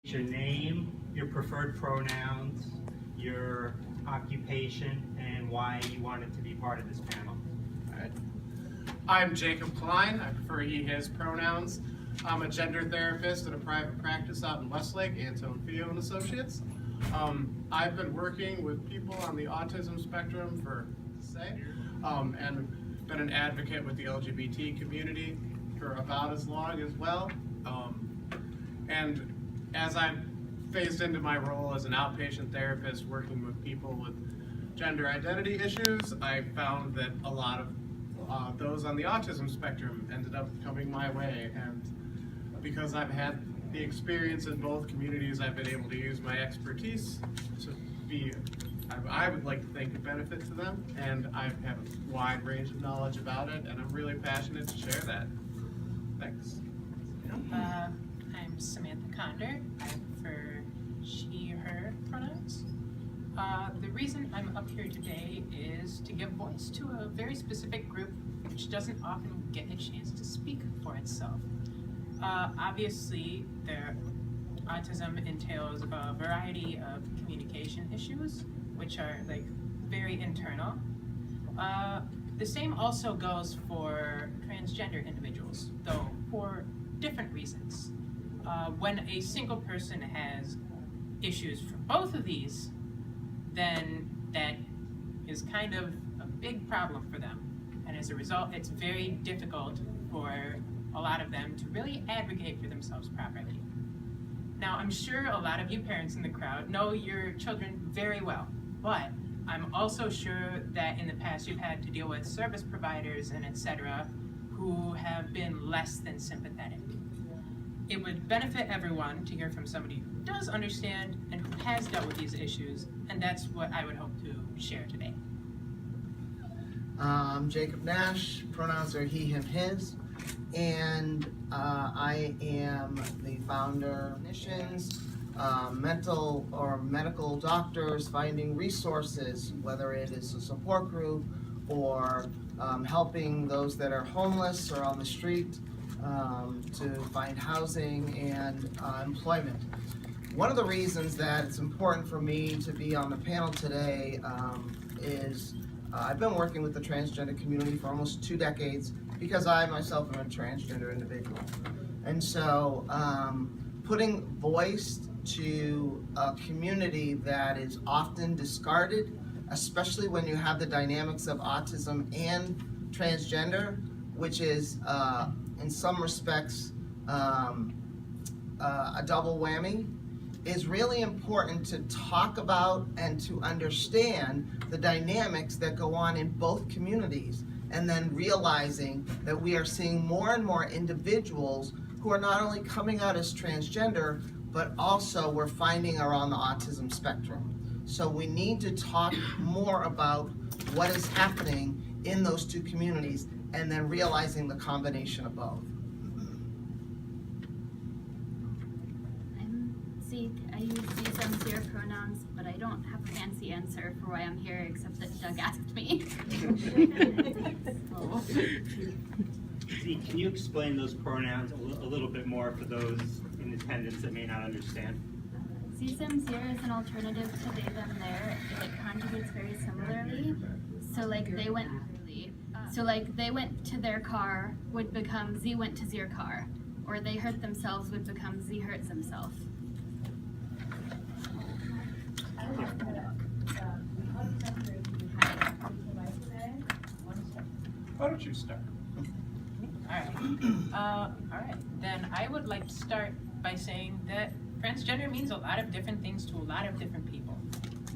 Your name, your preferred pronouns, your occupation, and why you wanted to be part of this panel. All right. I'm Jacob Klein. I prefer he, his pronouns. I'm a gender therapist at a private practice out in Westlake, Antone Fio and Associates. I've been working with people on the autism spectrum for, and been an advocate with the LGBT community for about as long as well. And as I've phased into my role as an outpatient therapist working with people with gender identity issues, I found that a lot of those on the autism spectrum ended up coming my way. And because I've had the experience in both communities, I've been able to use my expertise to be, I would like to think, a benefit to them. And I have a wide range of knowledge about it, and I'm really passionate to share that. Thanks. I'm Samantha Conder. I prefer she, her pronouns. The reason I'm up here today is to give voice to a very specific group which doesn't often get a chance to speak for itself. Obviously, autism entails a variety of communication issues, which are like very internal. The same also goes for transgender individuals, though for different reasons. When a single person has issues for both of these, then that is kind of a big problem for them. And as a result, it's very difficult for a lot of them to really advocate for themselves properly. Now, I'm sure a lot of you parents in the crowd know your children very well, but I'm also sure that in the past you've had to deal with service providers and etc. who have been less than sympathetic. It would benefit everyone to hear from somebody who does understand and who has dealt with these issues, and that's what I would hope to share today. I'm Jacob Nash, pronouns are he, him, his, and I am the founder of clinicians, mental or medical doctors finding resources, whether it is a support group or helping those that are homeless or on the street to find housing and employment. One of the reasons that it's important for me to be on the panel today is I've been working with the transgender community for almost 2 decades because I myself am a transgender individual. And so putting voice to a community that is often discarded, especially when you have the dynamics of autism and transgender, which is in some respects a double whammy, is really important to talk about and to understand the dynamics that go on in both communities, and then realizing that we are seeing more and more individuals who are not only coming out as transgender, but also we're finding are on the autism spectrum. So we need to talk more about what is happening in those two communities and then realizing the combination of both. I use these zero pronouns, but I don't have a fancy answer for why I'm here except that Doug asked me. Zeke, can you explain those pronouns a little bit more for those in attendance that may not understand? CSM zero is an alternative to they, them, their. It conjugates very similarly. So like they went to their car would become Z went to their car, or they hurt themselves would become Z hurts himself. Why don't you start? All right. Then I would like to start by saying that transgender means a lot of different things to a lot of different people.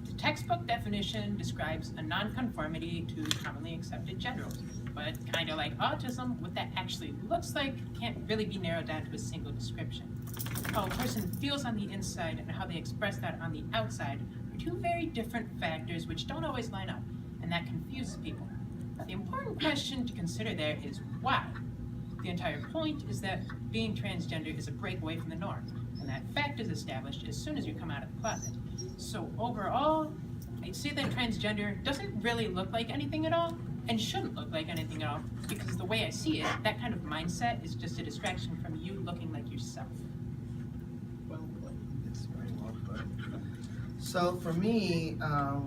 The textbook definition describes a nonconformity to commonly accepted gender roles, but kind of like autism, what that actually looks like can't really be narrowed down to a single description. How a person feels on the inside and how they express that on the outside are two very different factors which don't always line up, and that confuses people. The important question to consider there is why. The entire point is that being transgender is a breakaway from the norm, and that fact is established as soon as you come out of the closet. So overall, I'd say that transgender doesn't really look like anything at all, and shouldn't look like anything at all, because the way I see it, that kind of mindset is just a distraction from you looking like yourself. Well, So for me,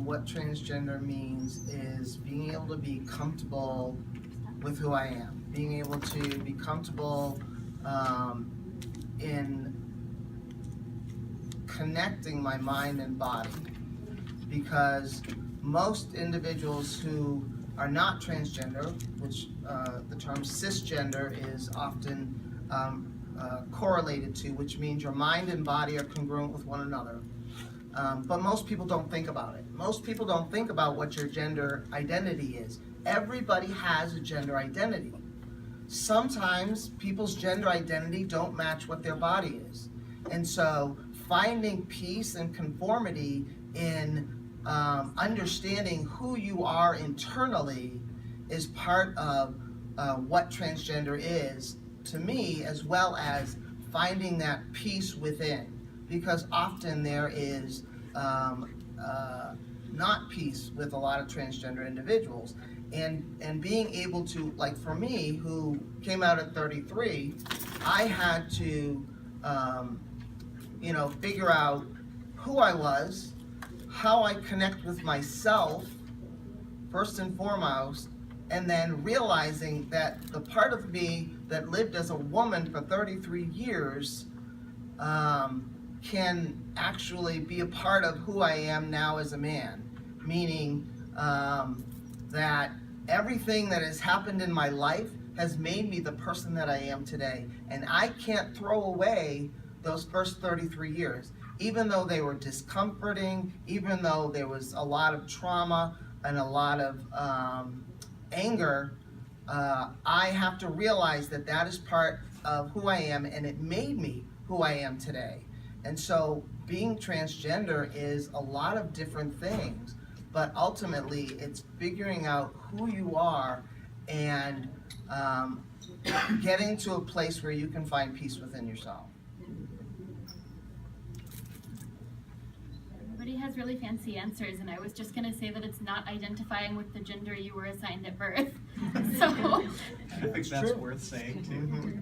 what transgender means is being able to be comfortable with who I am, being able to be comfortable in connecting my mind and body, because most individuals who are not transgender, which the term cisgender is often correlated to, which means your mind and body are congruent with one another. But most people don't think about it. Most people don't think about what your gender identity is. Everybody has a gender identity. Sometimes people's gender identity don't match what their body is. And so finding peace and conformity in understanding who you are internally is part of what transgender is to me, as well as finding that peace within. Because often there is not peace with a lot of transgender individuals. And being able to, like for me, who came out at 33, I had to, figure out who I was, how I connect with myself, first and foremost, and then realizing that the part of me that lived as a woman for 33 years can actually be a part of who I am now as a man, meaning that everything that has happened in my life has made me the person that I am today. And I can't throw away those first 33 years. Even though they were discomforting, even though there was a lot of trauma and a lot of anger, I have to realize that that is part of who I am, and it made me who I am today. And so being transgender is a lot of different things, but ultimately it's figuring out who you are and getting to a place where you can find peace within yourself. Everybody has really fancy answers, and I was just going to say that it's not identifying with the gender you were assigned at birth. So I think that's worth saying too. Mm-hmm.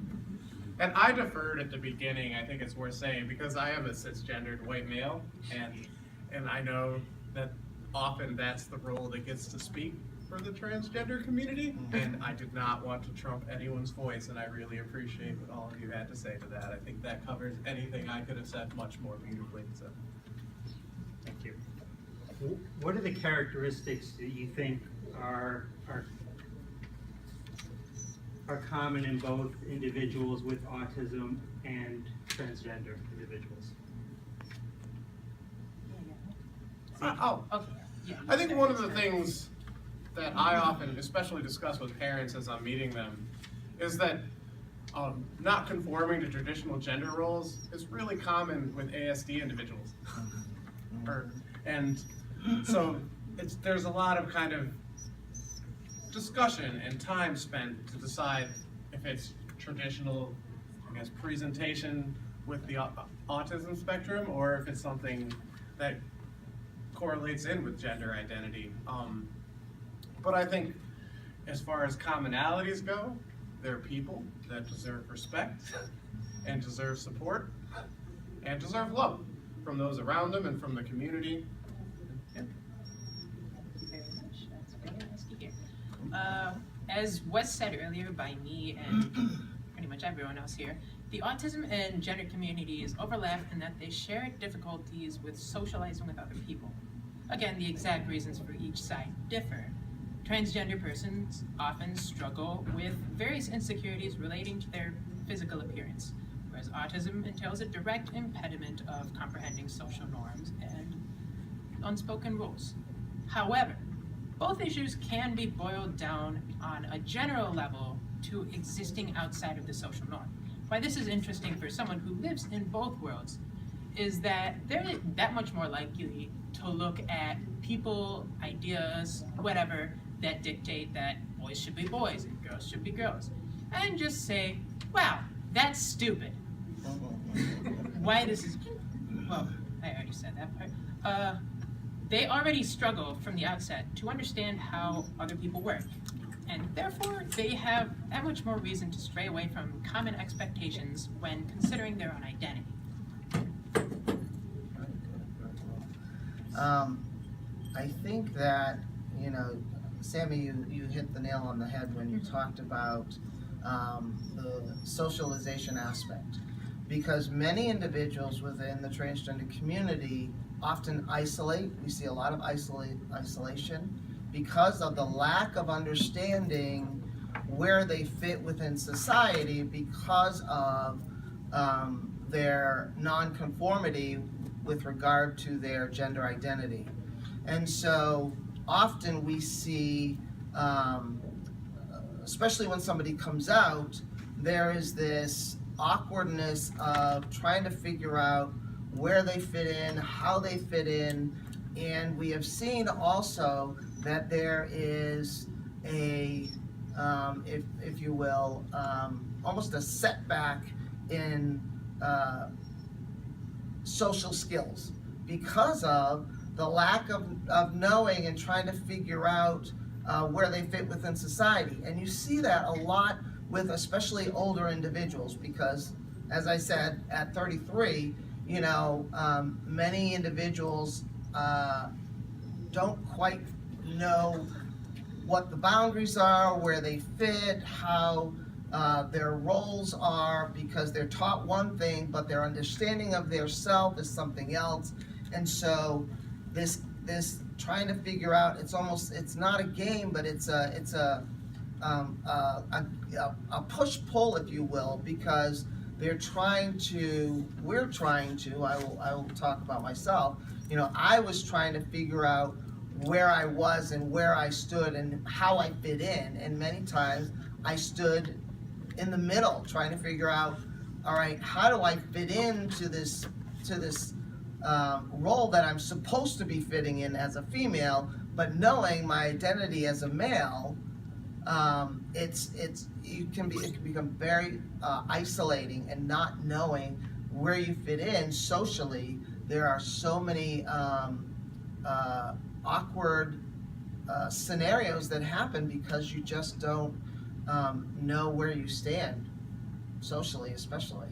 And I deferred at the beginning. I think it's worth saying because I am a cisgendered white male, and I know that often that's the role that gets to speak for the transgender community, and I did not want to trump anyone's voice, and I really appreciate what all of you had to say to that. I think that covers anything I could have said much more beautifully. So. Thank you. What are the characteristics that you think are common in both individuals with autism and transgender individuals? Okay. Yeah, I think one of the things that I often, especially discuss with parents as I'm meeting them, is that not conforming to traditional gender roles is really common with ASD individuals. And so there's a lot of kind of discussion and time spent to decide if it's traditional, I guess, presentation with the autism spectrum, or if it's something that correlates in with gender identity. But I think as far as commonalities go, they're people that deserve respect and deserve support and deserve love from those around them and from the community. Thank you very much. That's very nice to hear. As was said earlier by me and pretty much everyone else here, the autism and gender communities overlap in that they share difficulties with socializing with other people. Again, the exact reasons for each side differ. Transgender persons often struggle with various insecurities relating to their physical appearance, whereas autism entails a direct impediment of comprehending social norms and unspoken rules. However, both issues can be boiled down on a general level to existing outside of the social norm. Why this is interesting for someone who lives in both worlds is that they're that much more likely to look at people, ideas, whatever, that dictate that boys should be boys and girls should be girls, and just say, wow, that's stupid. Why this is, well, I already said that part. They already struggle from the outset to understand how other people work, and therefore they have that much more reason to stray away from common expectations when considering their own identity. I think that, you know, Sammy, you hit the nail on the head when you talked about the socialization aspect. Because many individuals within the transgender community often isolate. We see a lot of isolation because of the lack of understanding where they fit within society because of their nonconformity with regard to their gender identity. And so often we see, especially when somebody comes out, there is this awkwardness of trying to figure out where they fit in, how they fit in, and we have seen also that there is a, if you will, almost a setback in social skills because of the lack of knowing and trying to figure out where they fit within society. And you see that a lot with especially older individuals because, as I said, at 33, you know, many individuals don't quite know what the boundaries are, where they fit, how their roles are, because they're taught one thing, but their understanding of their self is something else. And so this trying to figure out, it's not a game, but it's a push-pull, if you will, because we're trying to, I will talk about myself, you know, I was trying to figure out where I was and where I stood and how I fit in, and many times I stood in the middle trying to figure out, all right, how do I fit into this role that I'm supposed to be fitting in as a female, but knowing my identity as a male, it can become very isolating, and not knowing where you fit in socially. There are so many awkward scenarios that happen because you just don't know where you stand socially, especially.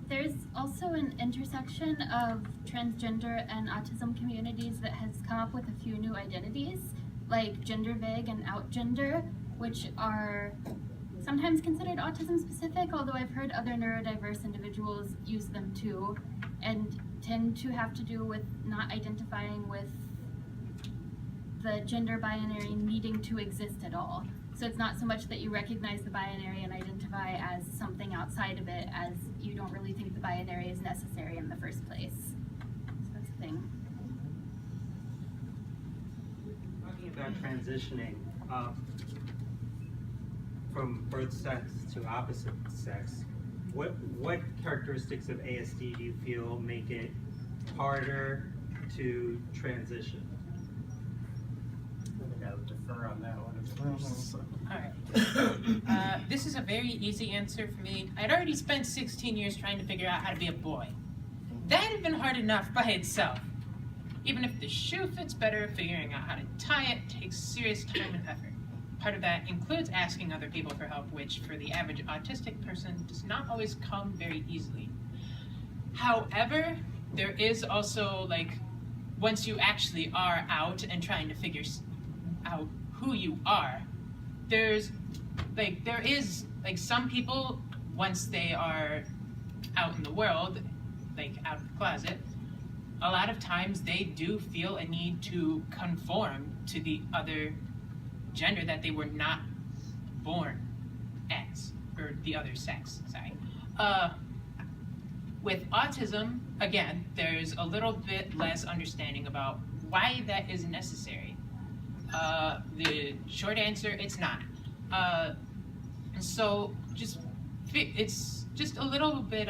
There's also an intersection of transgender and autism communities that has come up with a few new identities, like gender vague and outgender, which are sometimes considered autism specific, although I've heard other neurodiverse individuals use them too, and tend to have to do with not identifying with the gender binary needing to exist at all. So it's not so much that you recognize the binary and identify as something outside of it, as you don't really think the binary is necessary in the first place. So that's the thing. Talking about transitioning from birth sex to opposite sex, what characteristics of ASD do you feel make it harder to transition? I would defer on that one. Alright. This is a very easy answer for me. I'd already spent 16 years trying to figure out how to be a boy. That had been hard enough by itself. Even if the shoe fits better, figuring out how to tie it takes serious time and effort. Part of that includes asking other people for help, which for the average autistic person does not always come very easily. However, there is also, like, once you actually are out and trying to figure out who you are, there is some people, once they are out in the world, like out of the closet, a lot of times they do feel a need to conform to the other gender that they were not born as, or the other sex, sorry. With autism, again, there's a little bit less understanding about why that is necessary. The short answer, it's not. So it's just a little bit,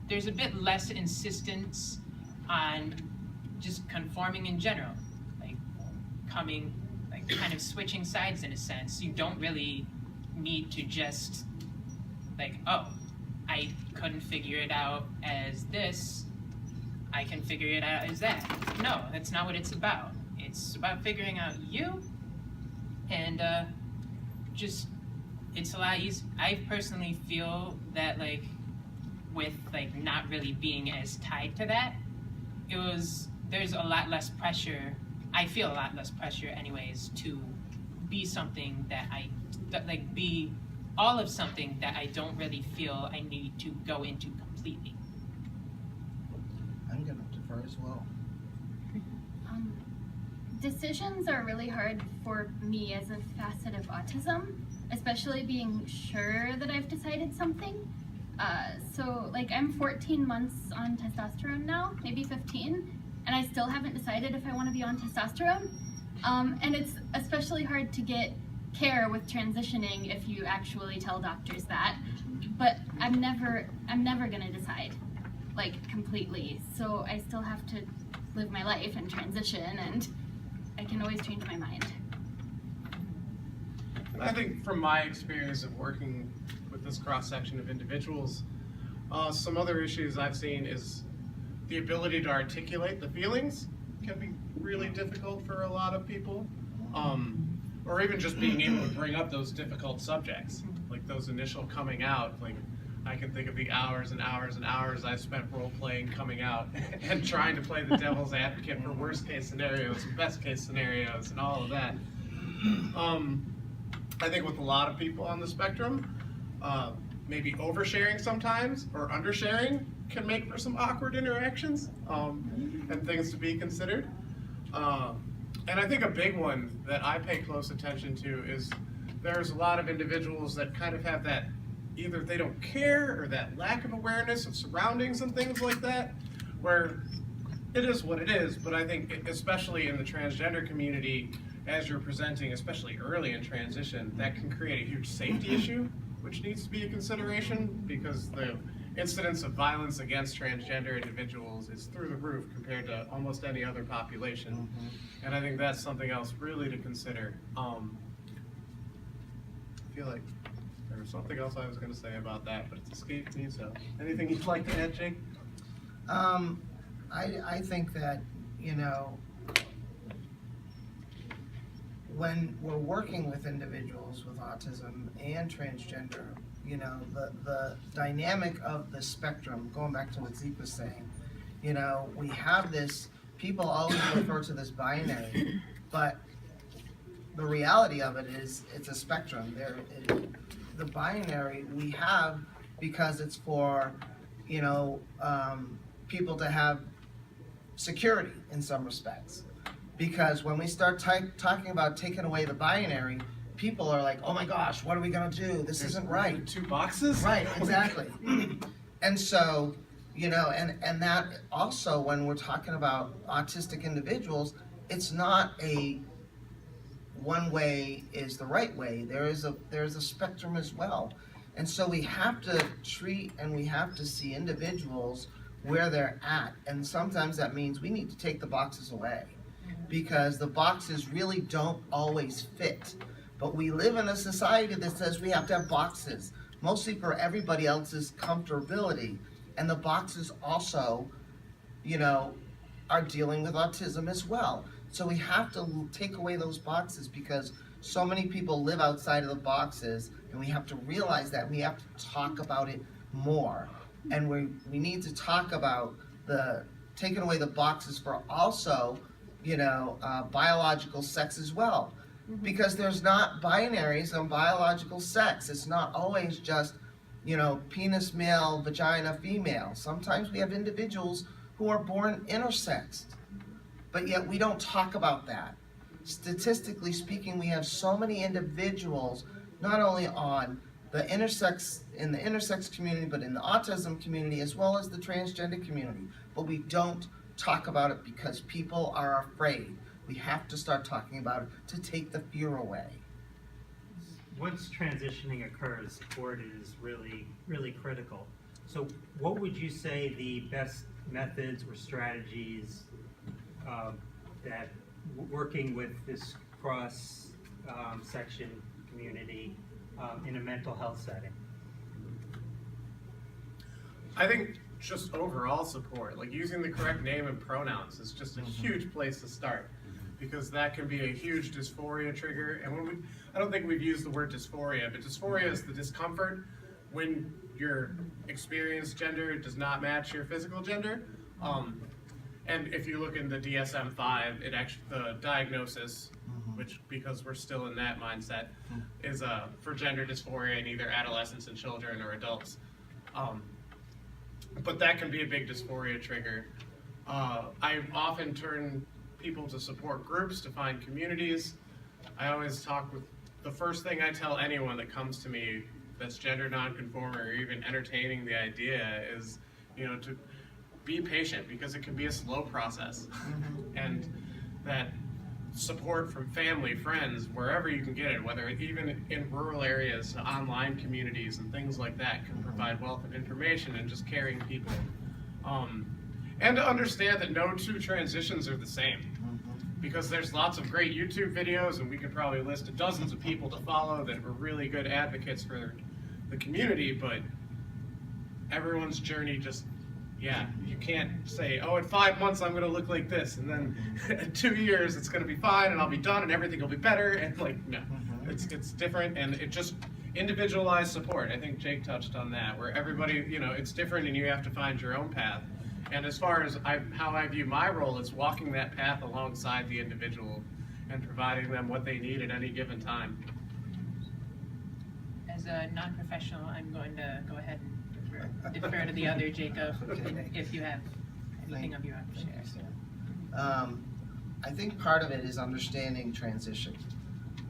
there's a bit less insistence on just conforming in general, like kind of switching sides in a sense. You don't really need to just like, oh, I couldn't figure it out as this, I can figure it out as that. No, that's not what it's about. It's about figuring out you, and it's a lot easier. I personally feel that, like, with like not really being as tied to that, there's a lot less pressure. I feel a lot less pressure anyways to be something be all of something that I don't really feel I need to go into completely. I'm gonna defer as well. Decisions are really hard for me as a facet of autism, especially being sure that I've decided something. So like I'm 14 months on testosterone now, maybe 15, and I still haven't decided if I want to be on testosterone. And it's especially hard to get care with transitioning if you actually tell doctors that. But I'm never gonna decide, like completely. So I still have to live my life and transition, and I can always change my mind. And I think from my experience of working with this cross-section of individuals, some other issues I've seen is the ability to articulate the feelings can be really difficult for a lot of people. Or even just being able to bring up those difficult subjects, like those initial coming out. Like I can think of the hours and hours and hours I've spent role-playing coming out and trying to play the devil's advocate for worst-case scenarios and best-case scenarios and all of that. I think with a lot of people on the spectrum, maybe oversharing sometimes or undersharing can make for some awkward interactions and things to be considered. And I think a big one that I pay close attention to is there's a lot of individuals that kind of have that, either they don't care or that lack of awareness of surroundings and things like that, where it is what it is. But I think especially in the transgender community, as you're presenting, especially early in transition, that can create a huge safety issue, which needs to be a consideration because the incidence of violence against transgender individuals is through the roof compared to almost any other population. And I think that's something else really to consider. I feel like there was something else I was going to say about that, but it's escaped me, so anything you'd like to add, Jake? I think that, you know, when we're working with individuals with autism and transgender, you know, the dynamic of the spectrum, going back to what Zeke was saying, you know, we have this, people always refer to this binary, but the reality of it is it's a spectrum. The binary we have because it's for, you know, people to have security in some respects. Because when we start talking about taking away the binary, people are like, oh my gosh, what are we gonna do? This isn't right. 2 boxes? Right, exactly. And so, you know, and that also when we're talking about autistic individuals, it's not a one way is the right way. There's a spectrum as well. And so we have to treat and we have to see individuals where they're at. And sometimes that means we need to take the boxes away because the boxes really don't always fit. But we live in a society that says we have to have boxes, mostly for everybody else's comfortability. And the boxes also, you know, are dealing with autism as well. So we have to take away those boxes because so many people live outside of the boxes, and we have to realize that. We have to talk about it more. And we need to talk about the taking away the boxes for also, you know, biological sex as well. Because there's not binaries on biological sex. It's not always just, you know, penis male, vagina female. Sometimes we have individuals who are born intersexed, but yet we don't talk about that. Statistically speaking, we have so many individuals, not only on the in the intersex community, but in the autism community, as well as the transgender community. But we don't talk about it because people are afraid. We have to start talking about it to take the fear away. Once transitioning occurs, support is really, really critical. So what would you say the best methods or strategies that working with this cross section community in a mental health setting? I think just overall support, like using the correct name and pronouns is just a huge place to start. Because that can be a huge dysphoria trigger. And I don't think we've used the word dysphoria, but dysphoria is the discomfort when your experienced gender does not match your physical gender. And if you look in the DSM-5, it actually, the diagnosis, which, because we're still in that mindset, is for gender dysphoria in either adolescents and children or adults. But that can be a big dysphoria trigger. I often turn people to support groups to find communities. I always talk with, the first thing I tell anyone that comes to me that's gender nonconforming or even entertaining the idea is, you know, to be patient, because it can be a slow process. And that support from family, friends, wherever you can get it, whether even in rural areas, online communities and things like that, can provide wealth of information and just caring people. And to understand that no two transitions are the same, because there's lots of great YouTube videos, and we could probably list dozens of people to follow that are really good advocates for the community, but everyone's journey just, yeah, you can't say, oh, in 5 months I'm gonna look like this, and then in 2 years it's gonna be fine, and I'll be done, and everything will be better, and like, no. It's different, and it just, individualized support. I think Jake touched on that, where everybody, you know, it's different, and you have to find your own path. And as far as how I view my role, it's walking that path alongside the individual and providing them what they need at any given time. As a non-professional, I'm going to go ahead and defer to the other Jacob, Okay. if you have anything of your own to share. I think part of it is understanding transition.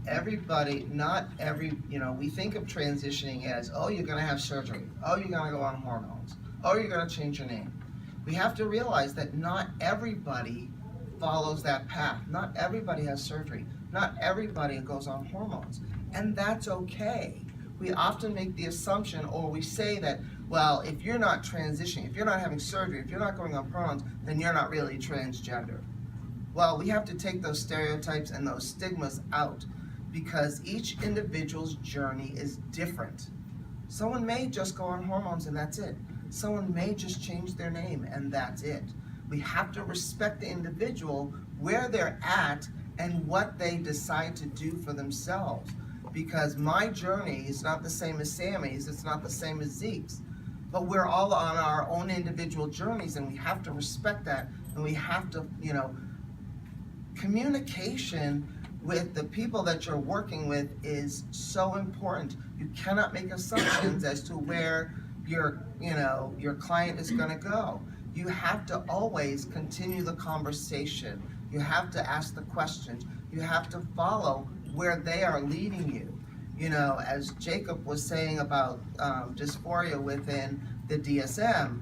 Everybody, not every, you know, we think of transitioning as, oh, you're gonna have surgery, oh, you're gonna go on hormones, oh, you're gonna change your name. We have to realize that not everybody follows that path. Not everybody has surgery. Not everybody goes on hormones. And that's okay. We often make the assumption, or we say that, well, if you're not transitioning, if you're not having surgery, if you're not going on hormones, then you're not really transgender. Well, we have to take those stereotypes and those stigmas out, because each individual's journey is different. Someone may just go on hormones and that's it. Someone may just change their name and that's it. We have to respect the individual where they're at and what they decide to do for themselves. Because my journey is not the same as Sammy's, it's not the same as Zeke's. But we're all on our own individual journeys, and we have to respect that, and we have to, you know, communication with the people that you're working with is so important. You cannot make assumptions as to where your client is gonna go. You have to always continue the conversation. You have to ask the questions. You have to follow where they are leading you. You know, as Jacob was saying about dysphoria within the DSM,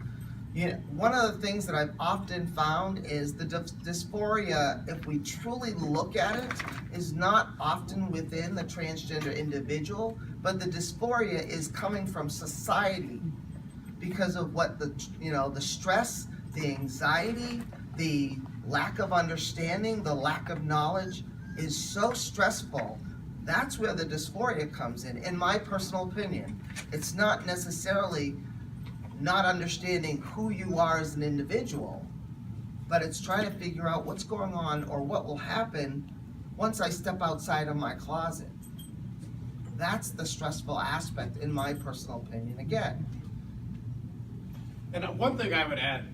you know, one of the things that I've often found is the dysphoria, if we truly look at it, is not often within the transgender individual, but the dysphoria is coming from society because of what the stress, the anxiety, the lack of understanding, the lack of knowledge is so stressful. That's where the dysphoria comes in my personal opinion. It's not necessarily not understanding who you are as an individual, but it's trying to figure out what's going on or what will happen once I step outside of my closet. That's the stressful aspect in my personal opinion, again. And one thing I would add,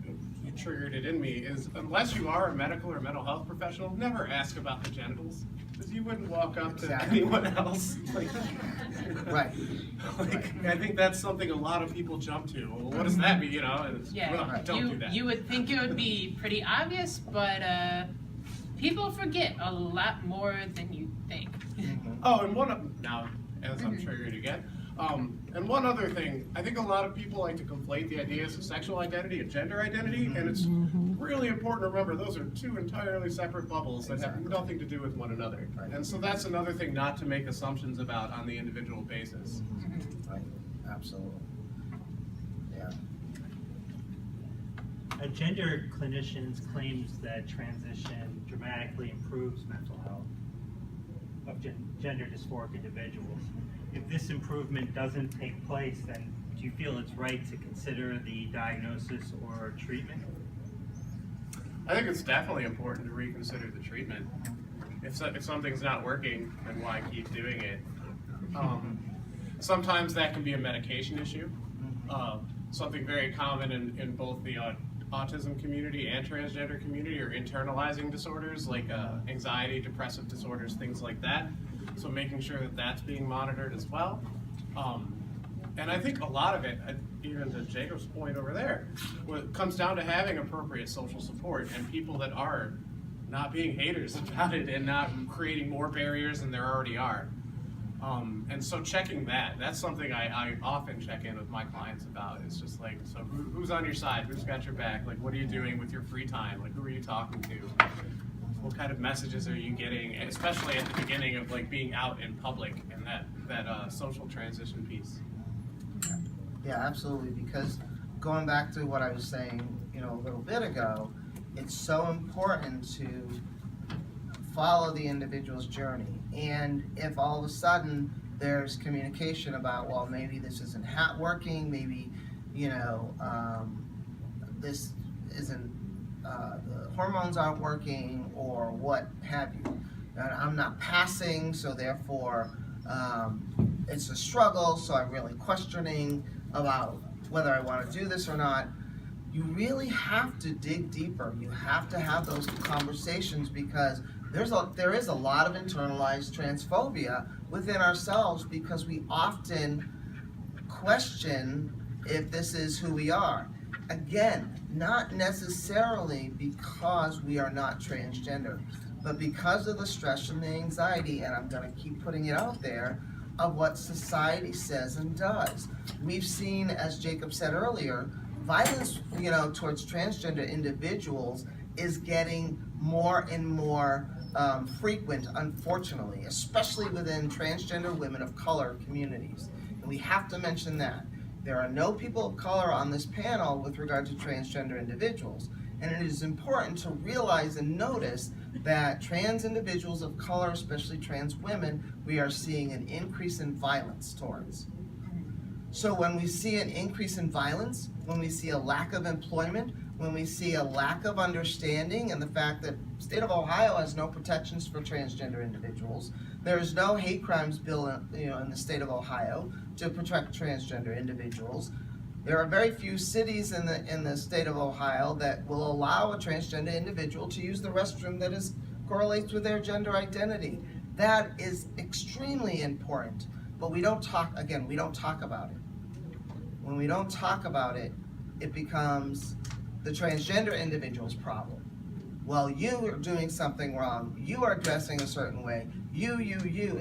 you triggered it in me, is unless you are a medical or mental health professional, never ask about the genitals. Because you wouldn't walk up to anyone else. Like, Right. Like, I think that's something a lot of people jump to. Well, what does that mean? You know, and it's, Yeah, well, don't do that. You would think it would be pretty obvious, but people forget a lot more than you think. Oh, and now, as I'm triggered again, and one other thing, I think a lot of people like to conflate the ideas of sexual identity and gender identity, and it's really important to remember those are two entirely separate bubbles that have nothing to do with one another. Right. And so that's another thing not to make assumptions about on the individual basis. Right, absolutely. Yeah. A gender clinician claims that transition dramatically improves mental health of gender dysphoric individuals. If this improvement doesn't take place, then do you feel it's right to consider the diagnosis or treatment? I think it's definitely important to reconsider the treatment. If something's not working, then why keep doing it? sometimes that can be a medication issue. Something very common in both the autism community and transgender community are internalizing disorders like anxiety, depressive disorders, things like that. So making sure that that's being monitored as well. And I think a lot of it, even to Jacob's point over there, comes down to having appropriate social support and people that are not being haters about it and not creating more barriers than there already are. And so checking that's something I often check in with my clients about. It's just like, so who's on your side? Who's got your back? Like, what are you doing with your free time? Like, who are you talking to? What kind of messages are you getting? And especially at the beginning of like being out in public and that social transition piece. Yeah, absolutely, because going back to what I was saying, a little bit ago, it's so important to follow the individual's journey. And if all of a sudden there's communication about, well, maybe this isn't working, maybe, this isn't, the hormones aren't working, or what have you. And I'm not passing, so therefore it's a struggle, so I'm really questioning about whether I want to do this or not. You really have to dig deeper. You have to have those conversations, because there is a lot of internalized transphobia within ourselves, because we often question if this is who we are. Again, not necessarily because we are not transgender, but because of the stress and the anxiety, and I'm going to keep putting it out there, of what society says and does. We've seen, as Jacob said earlier, violence, towards transgender individuals is getting more and more frequent, unfortunately, especially within transgender women of color communities. And we have to mention that. There are no people of color on this panel with regard to transgender individuals. And it is important to realize and notice that trans individuals of color, especially trans women, we are seeing an increase in violence towards. So when we see an increase in violence, when we see a lack of employment, when we see a lack of understanding, and the fact that the state of Ohio has no protections for transgender individuals, there is no hate crimes bill in the state of Ohio to protect transgender individuals. There are very few cities in the state of Ohio that will allow a transgender individual to use the restroom that correlates with their gender identity. That is extremely important, but we don't talk about it. When we don't talk about it, it becomes the transgender individual's problem. Well, you are doing something wrong, you are dressing a certain way, you,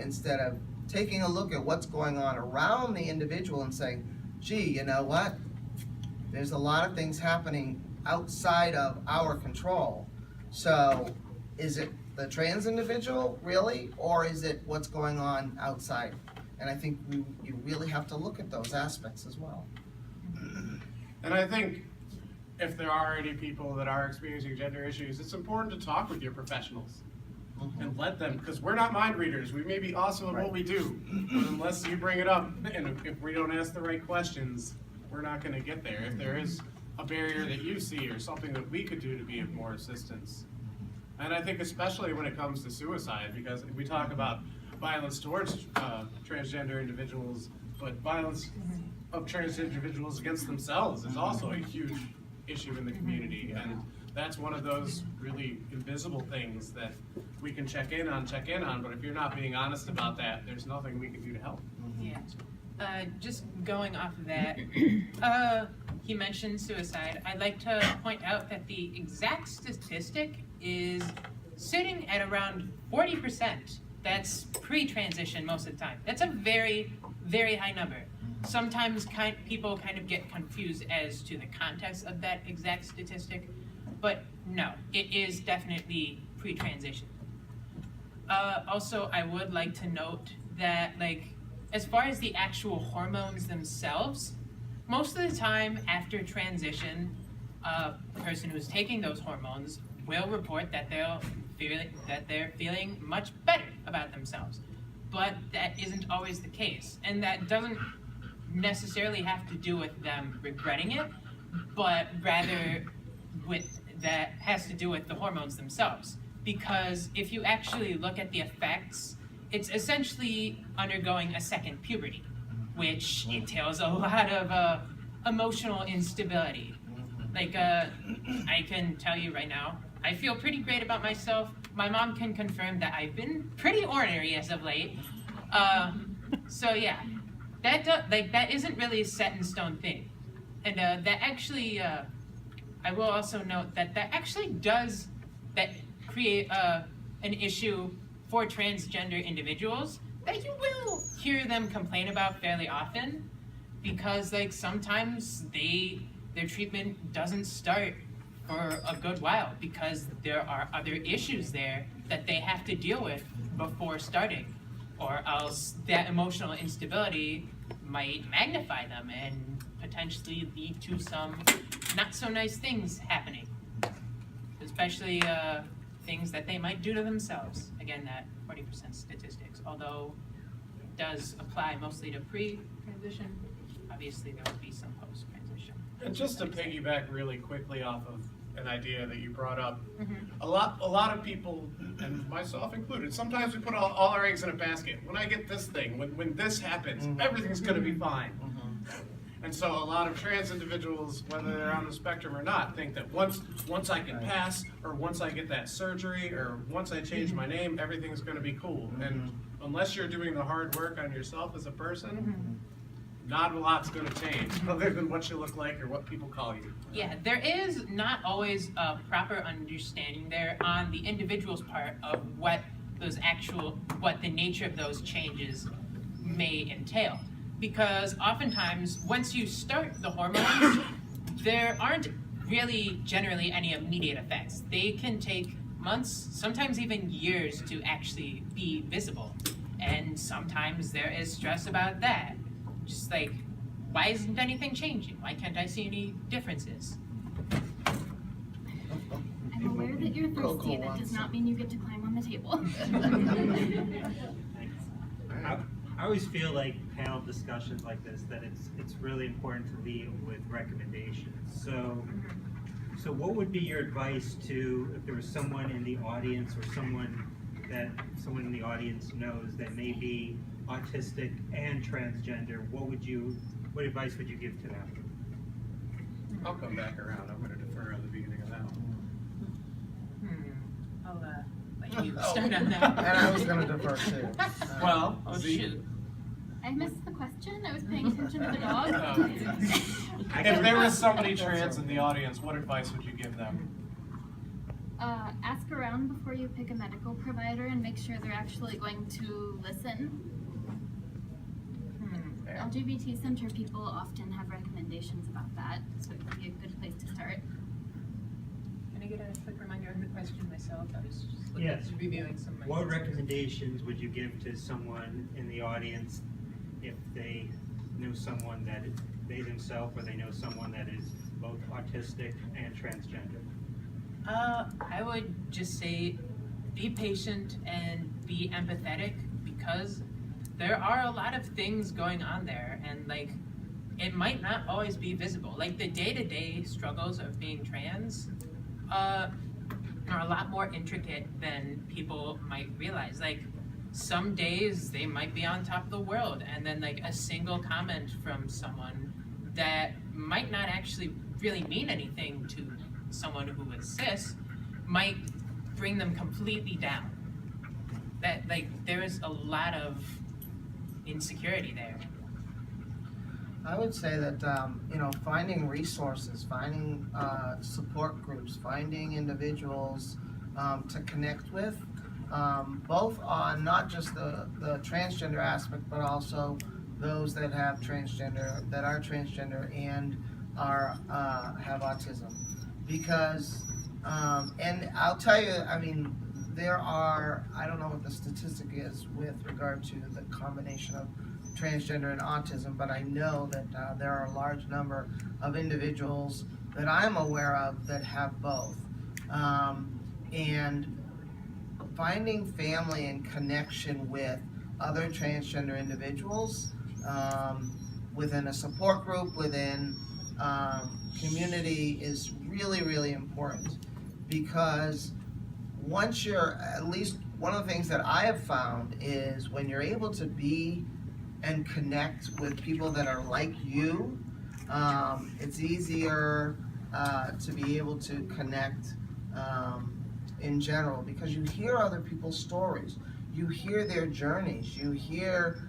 instead of taking a look at what's going on around the individual and saying, gee, you know what? There's a lot of things happening outside of our control. So is it the trans individual, really? Or is it what's going on outside? And I think you really have to look at those aspects as well. And I think if there are any people that are experiencing gender issues, it's important to talk with your professionals. And let them, because we're not mind readers. We may be awesome at what we do, but unless you bring it up, and if we don't ask the right questions, we're not going to get there. If there is a barrier that you see or something that we could do to be of more assistance. And I think especially when it comes to suicide, because we talk about violence towards transgender individuals, but violence of transgender individuals against themselves is also a huge issue in the community. And that's one of those really invisible things that we can check in on, but if you're not being honest about that, there's nothing we can do to help. Yeah. Just going off of that, he mentioned suicide. I'd like to point out that the exact statistic is sitting at around 40%. That's pre-transition most of the time. That's a very, very high number. Sometimes people kind of get confused as to the context of that exact statistic, but no, it is definitely pre-transition. Also, I would like to note that, as far as the actual hormones themselves, most of the time after transition, a person who's taking those hormones will report that they're feeling much better about themselves. But that isn't always the case, and that doesn't necessarily have to do with them regretting it, but rather that has to do with the hormones themselves. Because if you actually look at the effects, it's essentially undergoing a second puberty. which entails a lot of emotional instability. Like, I can tell you right now, I feel pretty great about myself. My mom can confirm that I've been pretty ornery as of late. So yeah, that isn't really a set in stone thing. And that actually, I will also note that actually does create an issue for transgender individuals that you will hear them complain about fairly often, because like sometimes their treatment doesn't start for a good while because there are other issues there that they have to deal with before starting, or else that emotional instability might magnify them and potentially lead to some not so nice things happening, especially things that they might do to themselves. Again, that 40% statistics, although it does apply mostly to pre-transition, obviously there will be some post-transition. And just to piggyback really quickly off of an idea that you brought up, Mm-hmm. a lot of people, and myself included, sometimes we put all our eggs in a basket. When I get this thing, when this happens, everything's gonna be fine. And so a lot of trans individuals, whether they're on the spectrum or not, think that once I can pass, or once I get that surgery, or once I change my name, everything's gonna be cool. And unless you're doing the hard work on yourself as a person, not a lot's gonna change, other than what you look like or what people call you. Yeah, there is not always a proper understanding there on the individual's part of what the nature of those changes may entail. Because oftentimes, once you start the hormones, there aren't really generally any immediate effects. They can take months, sometimes even years to actually be visible. And sometimes there is stress about that. Just like, why isn't anything changing? Why can't I see any differences? I'm aware that you're thirsty. That does not mean you get to climb on the table. I always feel like panel discussions like this, that it's really important to lead with recommendations. So what would be your advice to, if there was someone in the audience or someone in the audience knows that may be autistic and transgender, what advice would you give to them? I'll come back around. I'm gonna defer at the beginning of that one. I'll let you start on that. And I was gonna defer too. Well, Oh Z, shoot. I missed the question. I was paying attention to the dog. if there was somebody trans in the audience, what advice would you give them? Ask around before you pick a medical provider and make sure they're actually going to listen. LGBT center people often have recommendations about that, so it would be a good place to start. Can I get a quick reminder of the question myself? I was just Yes. reviewing some of my What answers. recommendations would you give to someone in the audience if they know someone that they themselves, or they know someone that is both autistic and transgender? I would just say be patient and be empathetic, because there are a lot of things going on there, and like it might not always be visible. Like the day-to-day struggles of being trans are a lot more intricate than people might realize. Like some days they might be on top of the world, and then like a single comment from someone that might not actually really mean anything to someone who is cis might bring them completely down. That like there is a lot of insecurity there. I would say that, finding resources, finding support groups, finding individuals to connect with, both on not just the transgender aspect, but also those that are transgender and have autism. Because, and I'll tell you, there are, I don't know what the statistic is with regard to the combination of transgender and autism, but I know that there are a large number of individuals that I'm aware of that have both. And finding family and connection with other transgender individuals within a support group, within community is really, really important, because once you're, at least one of the things that I have found is when you're able to be and connect with people that are like you. It's easier to be able to connect in general, because you hear other people's stories, you hear their journeys, you hear,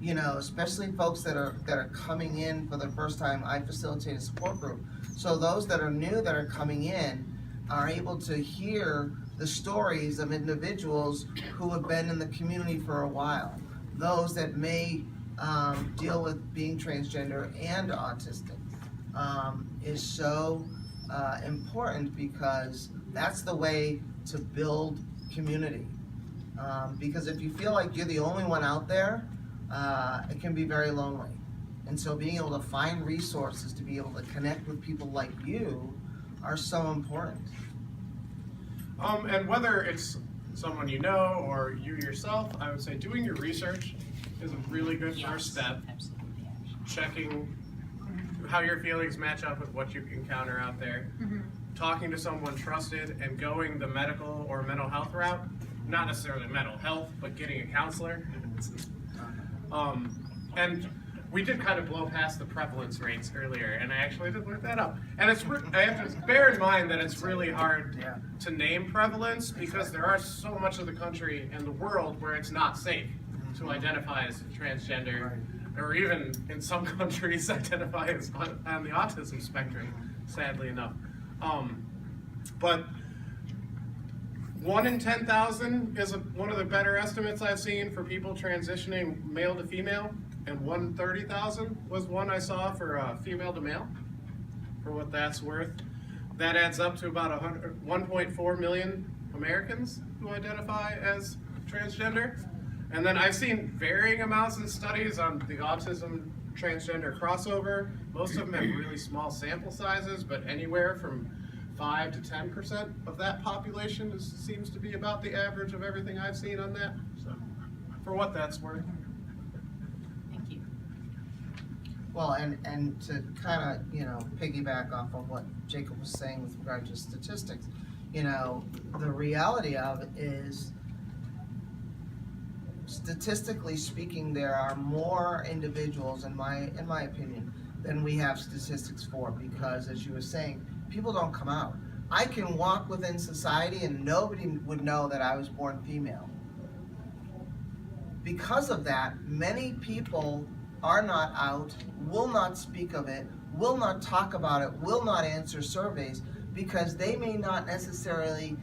you know, especially folks that are coming in for the first time. I facilitate a support group, so those that are new that are coming in are able to hear the stories of individuals who have been in the community for a while, those that may deal with being transgender and autistic, is so important, because that's the way to build community. Because if you feel like you're the only one out there, it can be very lonely. And so being able to find resources to be able to connect with people like you are so important. And whether it's someone you know or you yourself, I would say doing your research is a really good first step. Absolutely. Checking how your feelings match up with what you encounter out there. Talking to someone trusted and going the medical or mental health route. Not necessarily mental health, but getting a counselor. And we did kind of blow past the prevalence rates earlier, and I actually did look that up. And I have to bear in mind that it's really hard to name prevalence, because there are so much of the country and the world where it's not safe to identify as transgender, or even in some countries identify as on the autism spectrum, sadly enough. But 1 in 10,000 is one of the better estimates I've seen for people transitioning male to female, and 1 in 30,000 was one I saw for female to male, for what that's worth. That adds up to about 1.4 million Americans who identify as transgender. And then I've seen varying amounts of studies on the autism transgender crossover. Most of them have really small sample sizes, but anywhere from 5 to 10% of that population seems to be about the average of everything I've seen on that. So, for what that's worth. Thank you. Well, and to kind of, you know, piggyback off of what Jacob was saying with regard to statistics, you know, the reality of it is, statistically speaking, there are more individuals, in my opinion, than we have statistics for, because, as you were saying, people don't come out. I can walk within society and nobody would know that I was born female. Because of that, many people are not out, will not speak of it, will not talk about it, will not answer surveys, because they may not necessarily,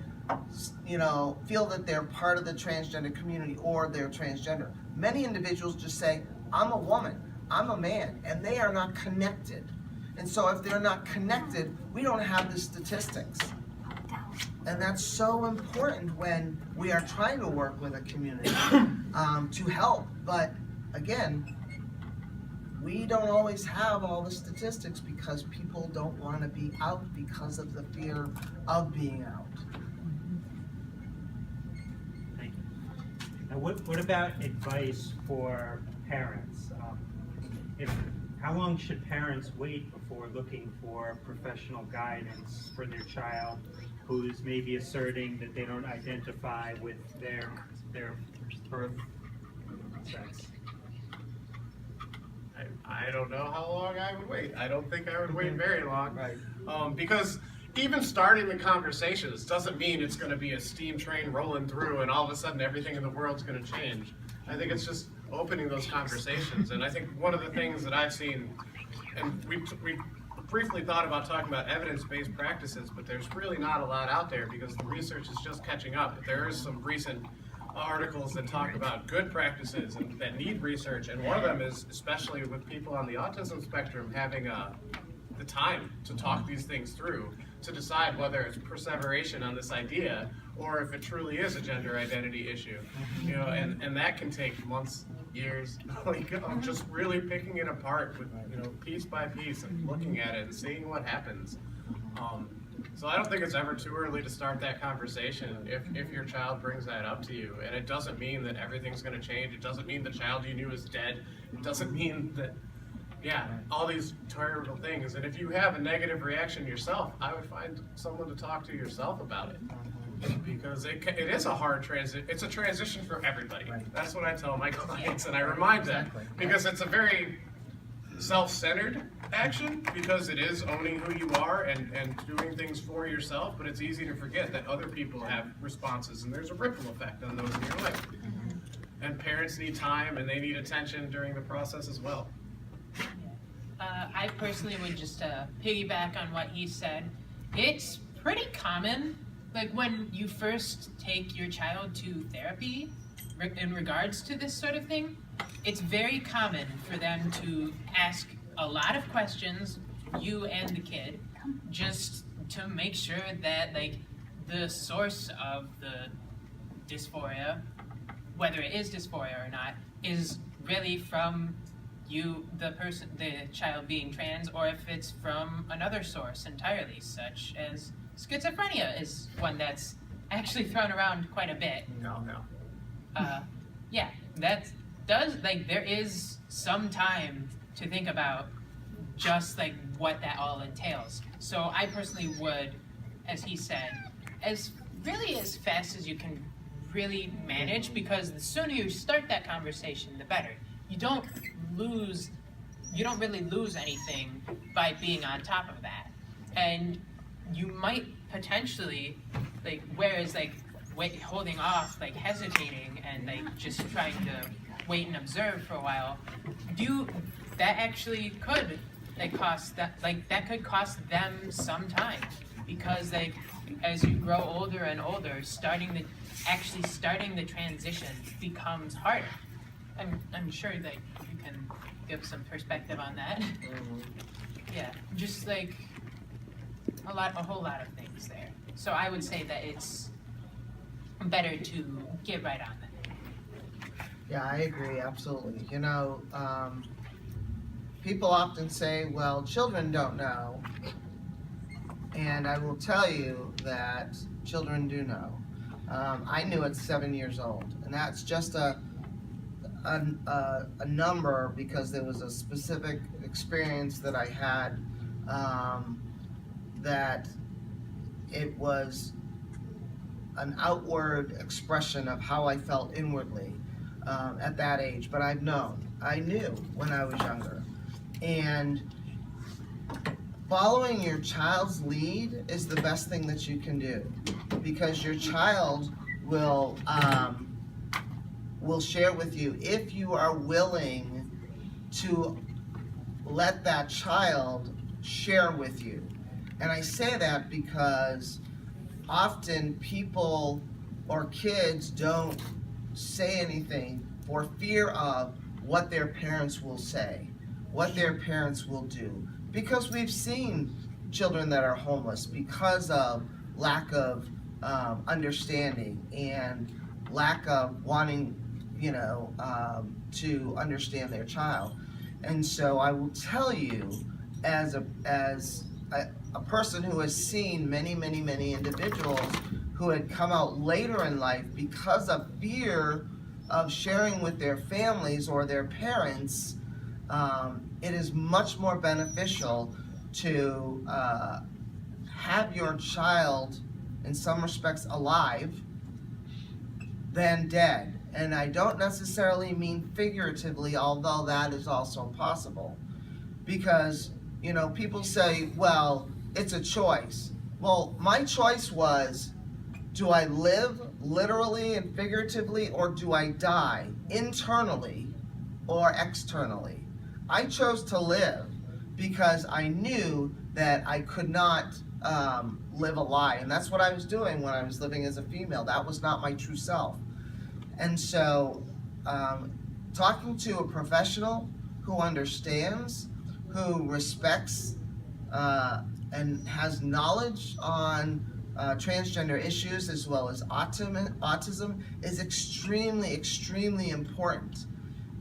you know, feel that they're part of the transgender community or they're transgender. Many individuals just say, I'm a woman, I'm a man, and they are not connected. And so if they're not connected, we don't have the statistics. And that's so important when we are trying to work with a community to help. But again, we don't always have all the statistics, because people don't want to be out because of the fear of being out. Thank you. Now, what about advice for parents? How long should parents wait before looking for professional guidance for their child who's maybe asserting that they don't identify with their birth sex? I don't know how long I would wait. I don't think I would wait very long. Right. Because even starting the conversations doesn't mean it's going to be a steam train rolling through and all of a sudden everything in the world's going to change. I think it's just opening those conversations. And I think one of the things that I've seen, and we briefly thought about talking about evidence-based practices, but there's really not a lot out there because the research is just catching up. But there is some recent articles that talk about good practices and that need research, and one of them is, especially with people on the autism spectrum, having the time to talk these things through, to decide whether it's perseveration on this idea or if it truly is a gender identity issue. You know, and that can take months, years, like of just really picking it apart with, you know, piece by piece and looking at it and seeing what happens. So I don't think it's ever too early to start that conversation if your child brings that up to you. And it doesn't mean that everything's going to change. It doesn't mean the child you knew is dead. It doesn't mean that, yeah, all these terrible things. And if you have a negative reaction yourself, I would find someone to talk to yourself about it. because it is a hard transition. It's a transition for everybody. Right. That's what I tell my clients, and I remind them, Exactly. because it's a very self-centered action, because it is owning who you are and doing things for yourself, but it's easy to forget that other people have responses, and there's a ripple effect on those in your life. And parents need time, and they need attention during the process as well. I personally would just piggyback on what he said. It's pretty common, like when you first take your child to therapy in regards to this sort of thing, it's very common for them to ask a lot of questions, you and the kid, just to make sure that like the source of the dysphoria, whether it is dysphoria or not, is really from you, the child being trans, or if it's from another source entirely, such as schizophrenia is one that's actually thrown around quite a bit. No. Yeah, there is some time to think about just like what that all entails. So I personally would, as he said, as fast as you can really manage, because the sooner you start that conversation, the better. You don't really lose anything by being on top of that. And you might potentially, like, whereas like holding off, like hesitating and like just trying to wait and observe for a while, that actually could that could cost them some time, because like as you grow older and older, starting the transition becomes harder. I'm sure that you can give some perspective on that. Yeah, just like a whole lot of things there. So I would say that it's better to get right on that. Yeah, I agree, absolutely. You know, people often say, well, children don't know. And I will tell you that children do know. I knew at 7 years old, and that's just a number because there was a specific experience that I had that it was an outward expression of how I felt inwardly at that age. But I knew when I was younger. And following your child's lead is the best thing that you can do, because your child will share with you if you are willing to let that child share with you. And I say that because often people or kids don't say anything for fear of what their parents will say, what their parents will do. Because we've seen children that are homeless because of lack of understanding and lack of wanting, to understand their child. And so I will tell you, as a person who has seen many individuals who had come out later in life because of fear of sharing with their families or their parents, it is much more beneficial to have your child, in some respects, alive than dead. And I don't necessarily mean figuratively, although that is also possible. Because, people say, well, it's a choice. Well, my choice was, do I live literally and figuratively, or do I die internally or externally? I chose to live because I knew that I could not live a lie. And that's what I was doing when I was living as a female. That was not my true self. And so talking to a professional who understands, who respects and has knowledge on transgender issues as well as autism is extremely important.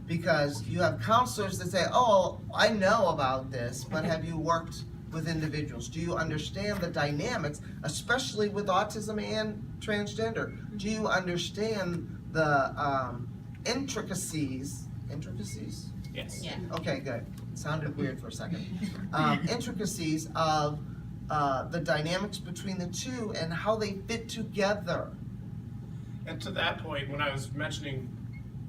Because you have counselors that say, oh, I know about this, but have you worked with individuals? Do you understand the dynamics, especially with autism and transgender? Do you understand the intricacies? Yes. Yeah. Okay, good. It sounded weird for a second. Intricacies of the dynamics between the two and how they fit together. And to that point, when I was mentioning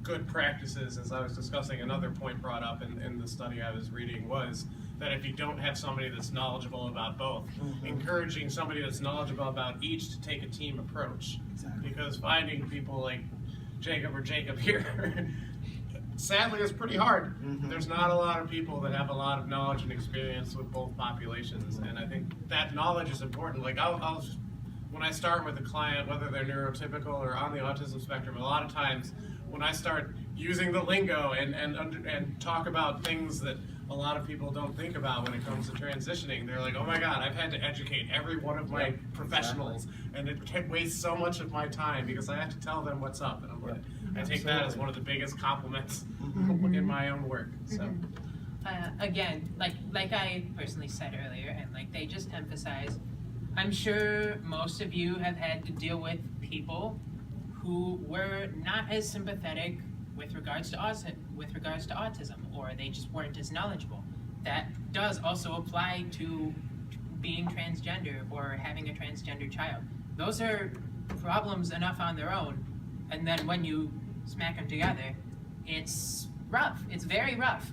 good practices, as I was discussing, another point brought up in the study I was reading was that if you don't have somebody that's knowledgeable about both, encouraging somebody that's knowledgeable about each to take a team approach. Exactly. Because finding people like Jacob or Jacob here, sadly, is pretty hard. There's not a lot of people that have a lot of knowledge and experience with both populations, and I think that knowledge is important. Like I'll when I start with a client, whether they're neurotypical or on the autism spectrum, a lot of times when I start using the lingo and talk about things that a lot of people don't think about when it comes to transitioning, they're like, oh my God, I've had to educate every one of my professionals, and it wastes so much of my time because I have to tell them what's up. And I'm like, I take that as one of the biggest compliments in my own work. So. Again, like I personally said earlier, and like they just emphasize, I'm sure most of you have had to deal with people who were not as sympathetic with regards to autism, or they just weren't as knowledgeable. That does also apply to being transgender or having a transgender child. Those are problems enough on their own, and then when you smack them together, it's rough. It's very rough.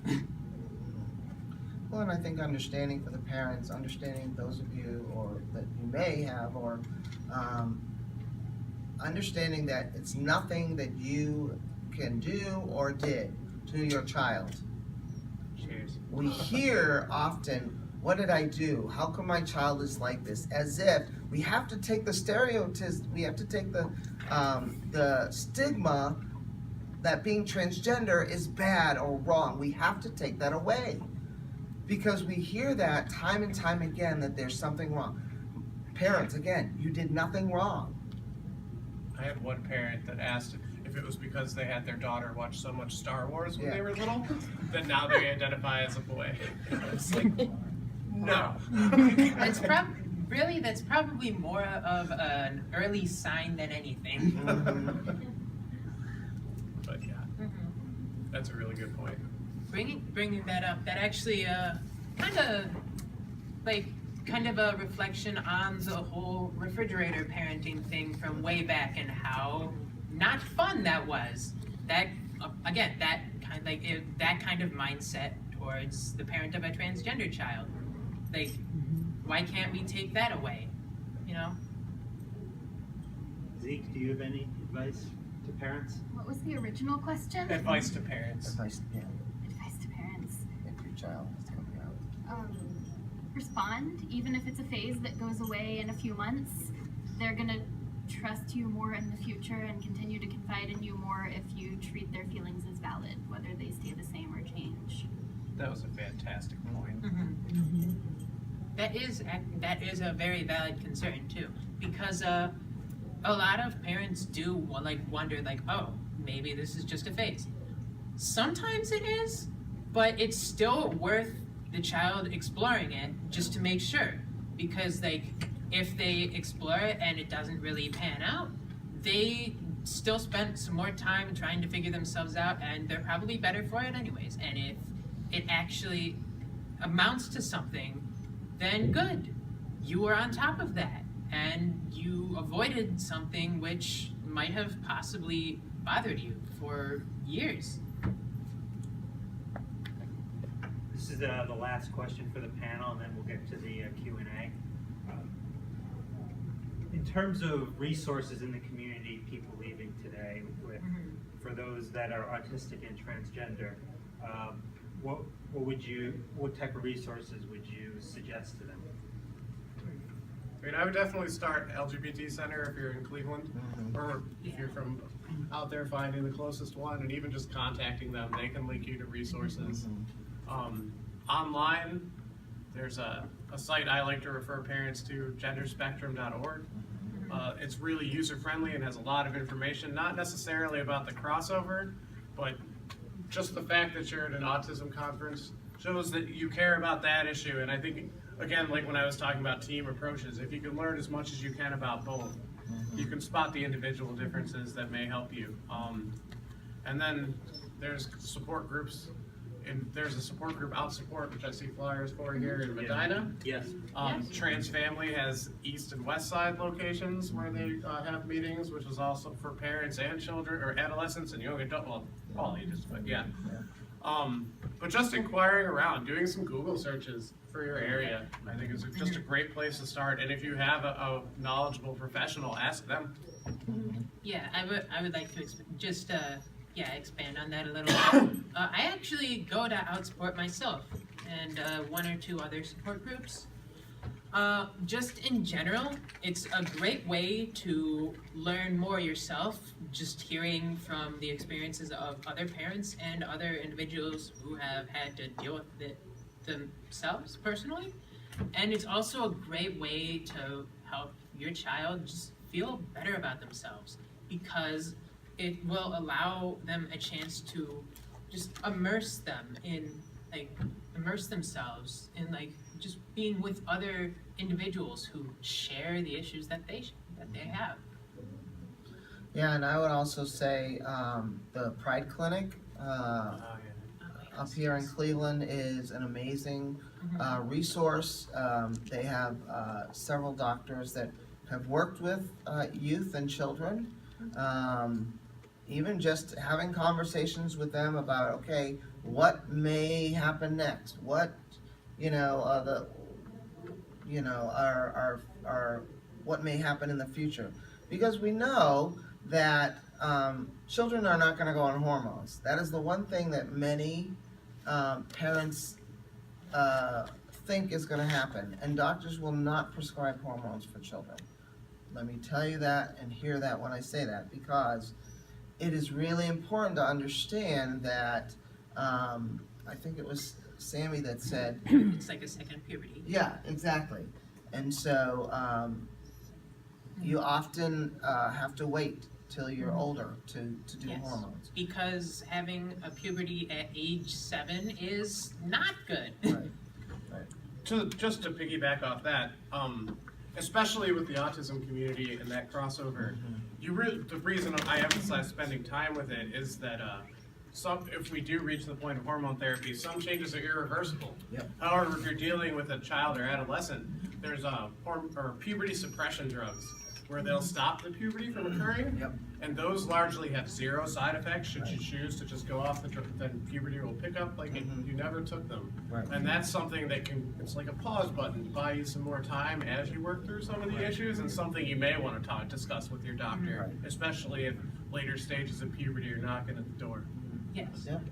Well, and I think understanding for the parents, understanding those of you or that you may have, or understanding that it's nothing that you can do or did to your child. Cheers. We hear often, what did I do? How come my child is like this? As if we have to take the stereotypes, we have to take the stigma that being transgender is bad or wrong. We have to take that away. Because we hear that time and time again, that there's something wrong. Parents, again, you did nothing wrong. I had one parent that asked if it was because they had their daughter watch so much Star Wars when they were little, that now they identify as a boy. It's like, no. That's probably more of an early sign than anything. But yeah, that's a really good point. Bringing that up, that actually kind of a reflection on the whole refrigerator parenting thing from way back, and how not fun that was. That again, that kind of mindset towards the parent of a transgender child. Like, why can't we take that away? You know? Zeke, do you have any advice to parents? What was the original question? Advice to parents. Advice to Advice to parents. if your child is coming out. Respond, even if it's a phase that goes away in a few months. They're gonna trust you more in the future and continue to confide in you more if you treat their feelings as valid, whether they stay the same or change. That was a fantastic point. That is a very valid concern too, because a lot of parents do wonder oh, maybe this is just a phase. Sometimes it is, but it's still worth the child exploring it just to make sure, because if they explore it and it doesn't really pan out, they still spent some more time trying to figure themselves out, and they're probably better for it anyways. And if it actually amounts to something, then good. You were on top of that, and you avoided something which might have possibly bothered you for years. This is the last question for the panel, and then we'll get to the Q&A. In terms of resources in the community, people leaving today, for those that are autistic and transgender, what type of resources would you suggest to them? I mean, I would definitely start LGBT Center if you're in Cleveland, or if you're from out there, finding the closest one, and even just contacting them. They can link you to resources. Online, there's a site I like to refer parents to, genderspectrum.org. It's really user-friendly and has a lot of information, not necessarily about the crossover, but just the fact that you're at an autism conference shows that you care about that issue. And I think, again, like when I was talking about team approaches, if you can learn as much as you can about both, you can spot the individual differences that may help you. And then there's support groups and there's a support group, Out Support, which I see flyers for here in Medina. Yes. Yes. Trans Family has east and west side locations where they have meetings, which is also for parents and children, or adolescents and young adult, well, all ages, but yeah. But just inquiring around, doing some Google searches for your area, I think is just a great place to start. And if you have a knowledgeable professional, ask them. Yeah, I would like to expand on that a little bit. I actually go to Outsport myself and one or two other support groups. Just in general, it's a great way to learn more yourself, just hearing from the experiences of other parents and other individuals who have had to deal with it themselves personally. And it's also a great way to help your child just feel better about themselves, because it will allow them a chance to just immerse themselves in just being with other individuals who share the issues that they have. Yeah, and I would also say the Pride Clinic up here in Cleveland is an amazing resource. They have several doctors that have worked with youth and children. Even just having conversations with them about, okay, what may happen next? What, what may happen in the future? Because we know that children are not going to go on hormones. That is the one thing that many parents think is going to happen, and doctors will not prescribe hormones for children. Let me tell you that and hear that when I say that, because it is really important to understand that, I think it was Sammy that said, It's like a second puberty. yeah, exactly. And so you often have to wait till you're older to do Yes. hormones. Because having a puberty at age 7 is not good. Right. Just to piggyback off that, especially with the autism community and that crossover, the reason I emphasize spending time with it is that if we do reach the point of hormone therapy, some changes are irreversible. Yep. However, if you're dealing with a child or adolescent, there's puberty suppression drugs where they'll stop the puberty from occurring. Yep. And those largely have zero side effects. Should you choose to just go off the drug, then puberty will pick up like you never took them. Right. And that's something that it's like a pause button to buy you some more time as you work through some of the issues, and something you may want to discuss with your doctor, especially if later stages of puberty are knocking at the door. Yes. Yep.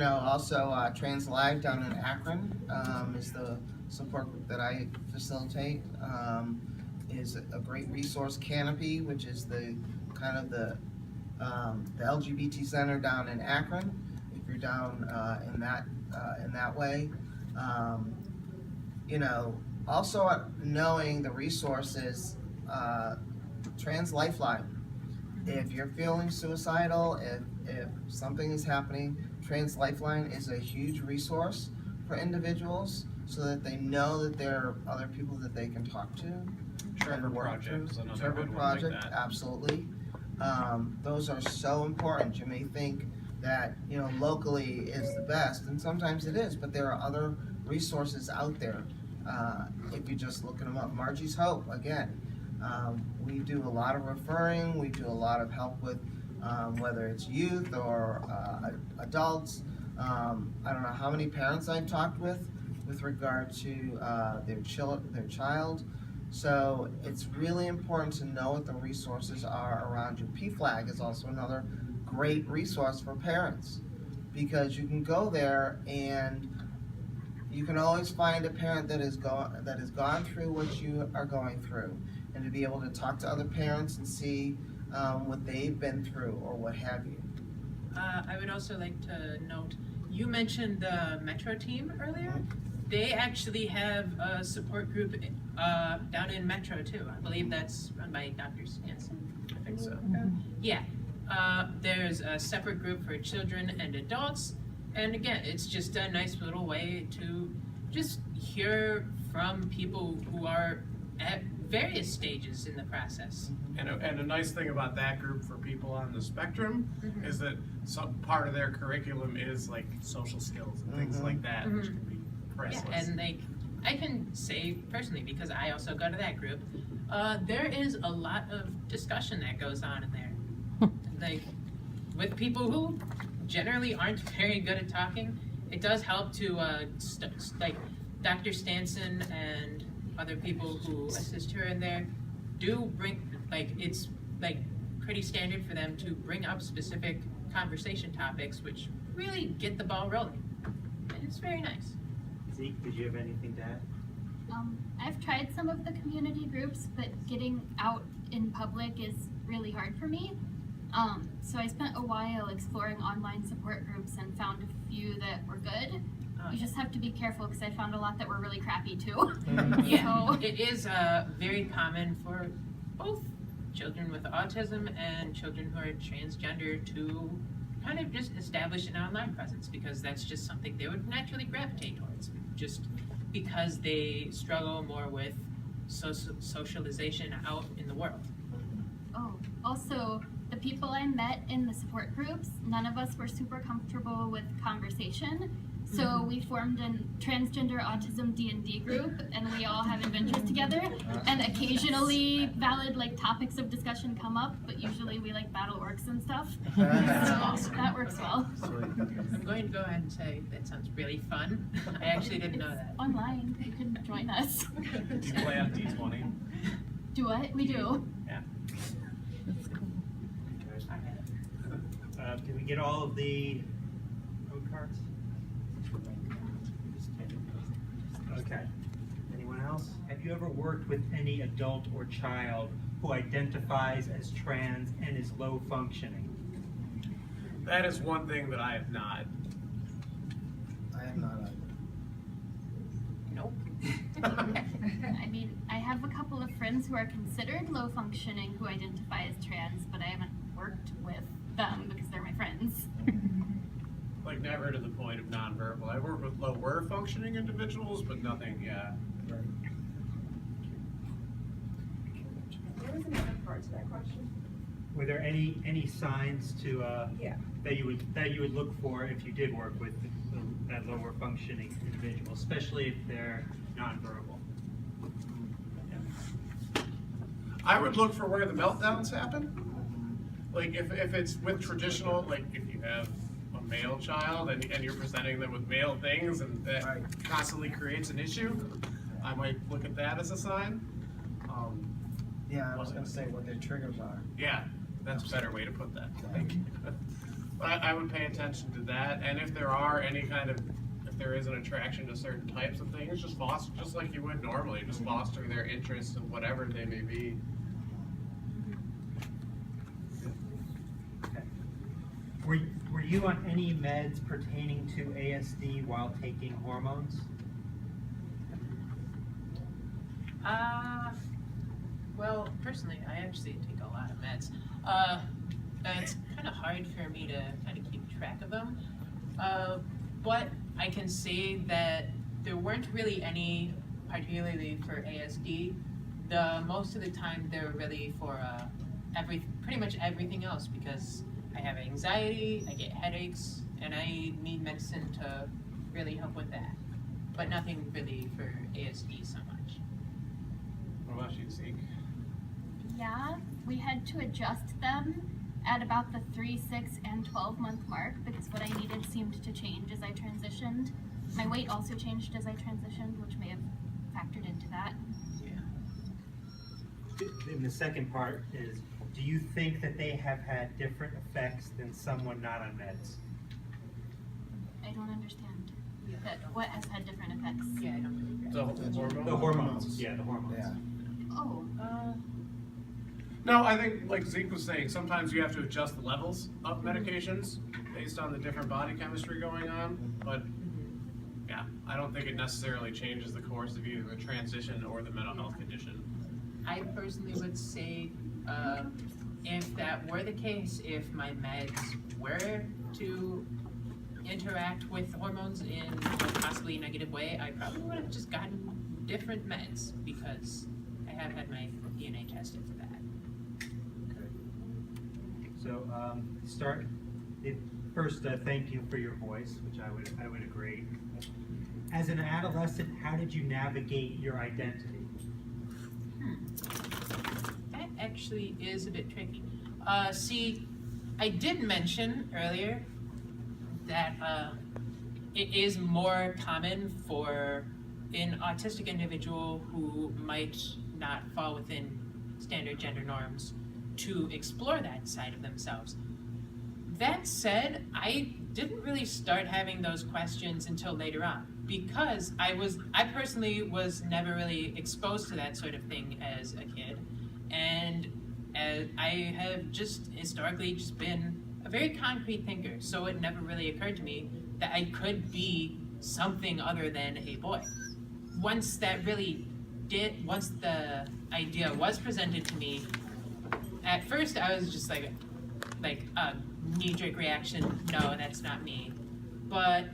Also Trans Live down in Akron is the support group that I facilitate. Is a great resource. Canopy, which is the LGBT center down in Akron. If you're down in that way, also knowing the resources, Trans Lifeline. If you're feeling suicidal, if something is happening, Trans Lifeline is a huge resource for individuals, so that they know that there are other people that they can talk to. Trevor Project is another Trevor good one like Project, that. absolutely. Those are so important. You may think that locally is the best, and sometimes it is, but there are other resources out there. If you just look them up, Margie's Hope again. We do a lot of referring. We do a lot of help with whether it's youth or adults. I don't know how many parents I've talked with regard to their child. So it's really important to know what the resources are around you. PFLAG is also another great resource for parents, because you can go there and you can always find a parent that has gone through what you are going through, and to be able to talk to other parents and see what they've been through or what have you. I would also like to note, you mentioned the Metro team earlier. They actually have a support group down in Metro too. I believe that's run by Dr. Stanson. I think so. Yeah. There's a separate group for children and adults. And again, it's just a nice little way to just hear from people who are at various stages in the process. And a nice thing about that group for people on the spectrum is that some part of their curriculum is like social skills and things like that, which can be priceless. Yeah, and like, I can say personally, because I also go to that group, there is a lot of discussion that goes on in there. Like, with people who generally aren't very good at talking, it does help to, like, Dr. Stanson and other people who assist her in there do bring, like, it's like pretty standard for them to bring up specific conversation topics which really get the ball rolling. And it's very nice. Zeke, did you have anything to add? I've tried some of the community groups, but getting out in public is really hard for me. So I spent a while exploring online support groups and found a few that were good. You just have to be careful because I found a lot that were really crappy too. Yeah, So, it is very common for both children with autism and children who are transgender to kind of just establish an online presence because that's just something they would naturally gravitate towards, just because they struggle more with socialization out in the world. oh, also the people I met in the support groups, none of us were super comfortable with conversation. So we formed a Transgender Autism D&D group, and we all have adventures together. And occasionally, valid like topics of discussion come up, but usually we like battle orcs and stuff. So that works well. I'm going to go ahead and say that sounds really fun. I actually didn't know that. Online, you can join us. Do you play on D20? Do what? We do. Did we get all of the code cards? Okay. Anyone else? Have you ever worked with any adult or child who identifies as trans and is low functioning? That is one thing that I have not. I am not either. Nope. I mean, I have a couple of friends who are considered low functioning who identify as trans, but I haven't worked with them because they're my friends. Like never to the point of nonverbal. I work with lower functioning individuals, but nothing, yeah. There was another part to that question. Were there any signs to Yeah. that you would look for if you did work with that lower functioning individual, especially if they're nonverbal? I would look for where the meltdowns happen. Like if it's with traditional, like if you have a male child and you're presenting them with male things and that constantly creates an issue, I might look at that as a sign. Yeah, I was gonna say what their triggers are. Yeah, that's a better way to put that. But I would pay attention to that, and if there are any kind of, if there is an attraction to certain types of things, just foster, just like you would normally, just foster their interests in whatever they may be. Were you on any meds pertaining to ASD while taking hormones? Well, personally, I actually take a lot of meds. It's kind of hard for me to kind of keep track of them. But I can say that there weren't really any, particularly for ASD. Most of the time, they're really for pretty much everything else because I have anxiety, I get headaches, and I need medicine to really help with that. But nothing really for ASD so much. What about you, Zeke? Yeah, we had to adjust them at about the 3, 6, and 12-month mark because what I needed seemed to change as I transitioned. My weight also changed as I transitioned, which may have factored into that. Yeah. And the second part is, do you think that they have had different effects than someone not on meds? I don't understand that what has had different effects. Yeah, I don't really get it. The hormone? The hormones, yeah, the hormones. Yeah. Oh, No, I think, like Zeke was saying, sometimes you have to adjust the levels of medications based on the different body chemistry going on, but yeah, I don't think it necessarily changes the course of either the transition or the mental health condition. I personally would say, if that were the case, if my meds were to interact with hormones in a possibly negative way, I probably would have just gotten different meds because I I have had my DNA tested for that. So, first, thank you for your voice, which I would agree. As an adolescent, how did you navigate your identity? That actually is a bit tricky. See, I did mention earlier that it is more common for an autistic individual who might not fall within standard gender norms to explore that side of themselves. That said, I didn't really start having those questions until later on because I personally was never really exposed to that sort of thing as a kid, and I have just historically just been a very concrete thinker, so it never really occurred to me that I could be something other than a boy. Once the idea was presented to me, at first I was just like a knee-jerk reaction, no, that's not me. But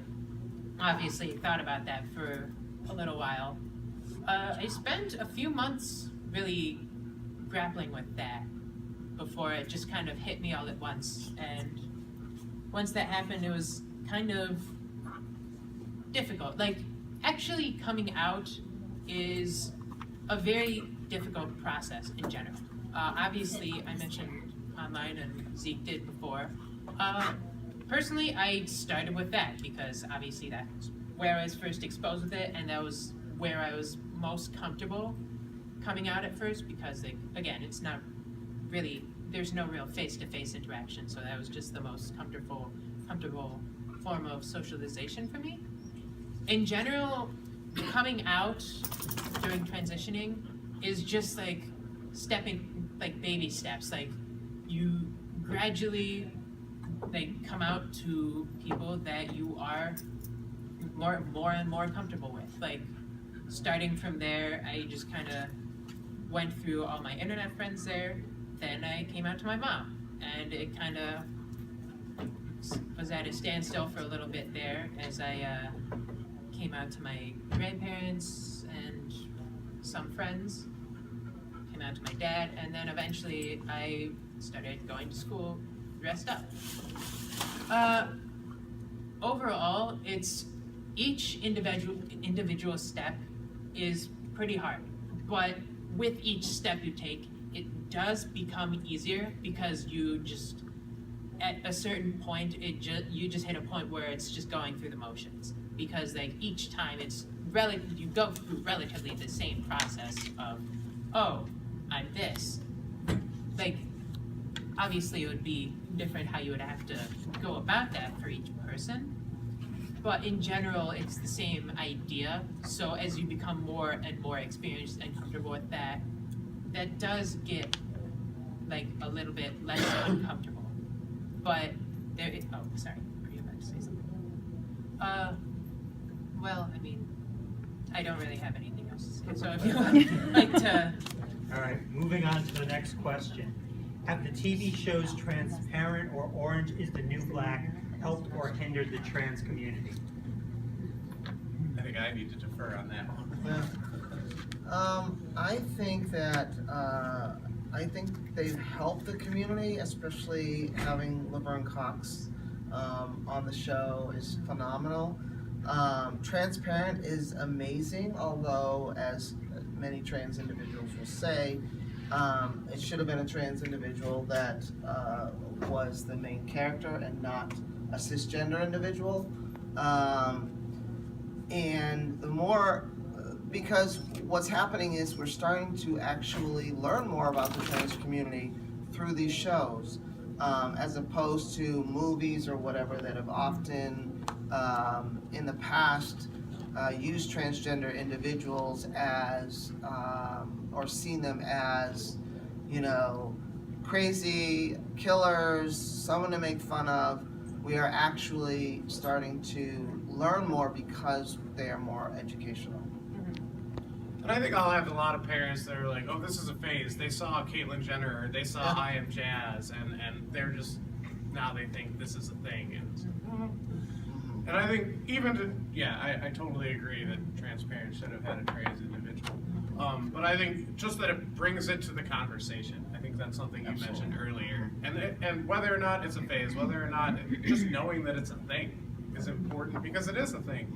obviously thought about that for a little while. I spent a few months really grappling with that before it just kind of hit me all at once. And once that happened, it was kind of difficult. Like, actually coming out is a very difficult process in general. Obviously, I mentioned online and Zeke did before. Personally, I started with that because obviously that's where I was first exposed with it, and that was where I was most comfortable coming out at first because, again, it's not really, there's no real face-to-face interaction, so that was just the most comfortable form of socialization for me. In general, coming out during transitioning is just like baby steps. Like, you gradually come out to people that you are more and more comfortable with. Like, starting from there, I just kind of went through all my internet friends there. Then I came out to my mom, and it kind of was at a standstill for a little bit there as I came out to my grandparents and some friends, came out to my dad, and then eventually I started going to school dressed up. Overall, it's each individual step is pretty hard, but with each step you take, it does become easier because you just, at a certain point, you just hit a point where it's just going through the motions. Because each time you go through relatively the same process of, oh, I'm this. Obviously it would be different how you would have to go about that for each person. But in general, it's the same idea. So as you become more and more experienced and comfortable with that, that does get a little bit less uncomfortable. But oh, sorry, were you about to say something? Well, I mean, I don't really have anything else to say. So if you would like to. All right, moving on to the next question. Have the TV shows Transparent or Orange is the New Black helped or hindered the trans community? I think I need to defer on that one. I think that they've helped the community, especially having Laverne Cox on the show is phenomenal. Transparent is amazing, although as many trans individuals will say, it should have been a trans individual that was the main character and not a cisgender individual. And the more, because what's happening is we're starting to actually learn more about the trans community through these shows, as opposed to movies or whatever that have often in the past used transgender individuals as, or seen them as, crazy killers, someone to make fun of. We are actually starting to learn more because they are more educational. But I think I'll have a lot of parents that are like, oh, this is a phase. They saw Caitlyn Jenner, or they saw I Am Jazz, and they're just, now they think this is a thing. And I think even I totally agree that Transparent should have had a trans individual. But I think just that it brings it to the conversation. I think that's something you mentioned earlier. And whether or not it's a phase, whether or not just knowing that it's a thing is important because it is a thing.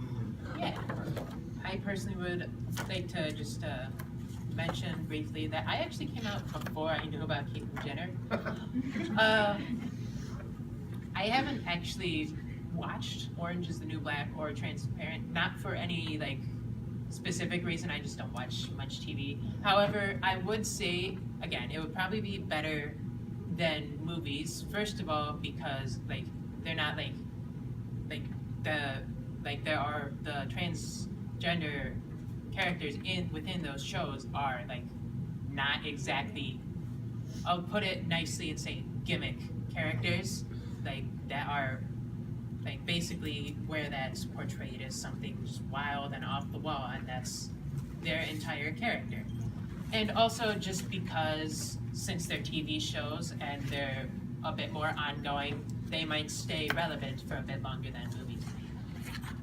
Yeah. I personally would like to just mention briefly that I actually came out before I knew about Caitlyn Jenner. I haven't actually watched Orange is the New Black or Transparent, not for any like specific reason, I just don't watch much TV. However, I would say, again, it would probably be better than movies. First of all, because like they're not like there are the transgender characters within those shows are like not exactly, I'll put it nicely and say gimmick characters, like that are like basically where that's portrayed as something just wild and off the wall, and that's their entire character. And also just because since they're TV shows and they're a bit more ongoing, they might stay relevant for a bit longer than movies.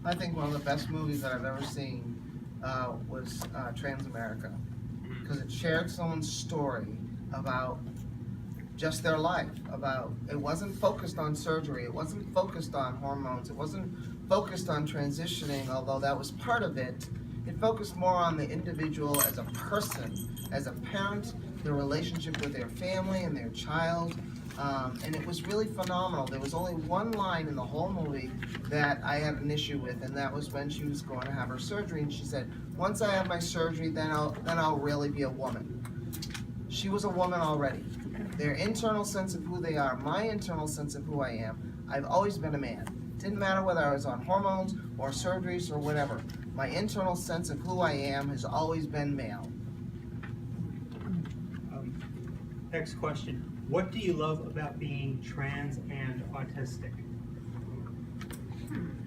I think one of the best movies that I've ever seen was Transamerica, because it shared someone's story about just their life, about, it wasn't focused on surgery, it wasn't focused on hormones, it wasn't focused on transitioning, although that was part of it. It focused more on the individual as a person, as a parent, their relationship with their family and their child, and it was really phenomenal. There was only one line in the whole movie that I had an issue with, and that was when she was going to have her surgery, and she said, once I have my surgery, then I'll really be a woman. She was a woman already. Their internal sense of who they are, my internal sense of who I am, I've always been a man. Didn't matter whether I was on hormones or surgeries or whatever. My internal sense of who I am has always been male. Next question. What do you love about being trans and autistic?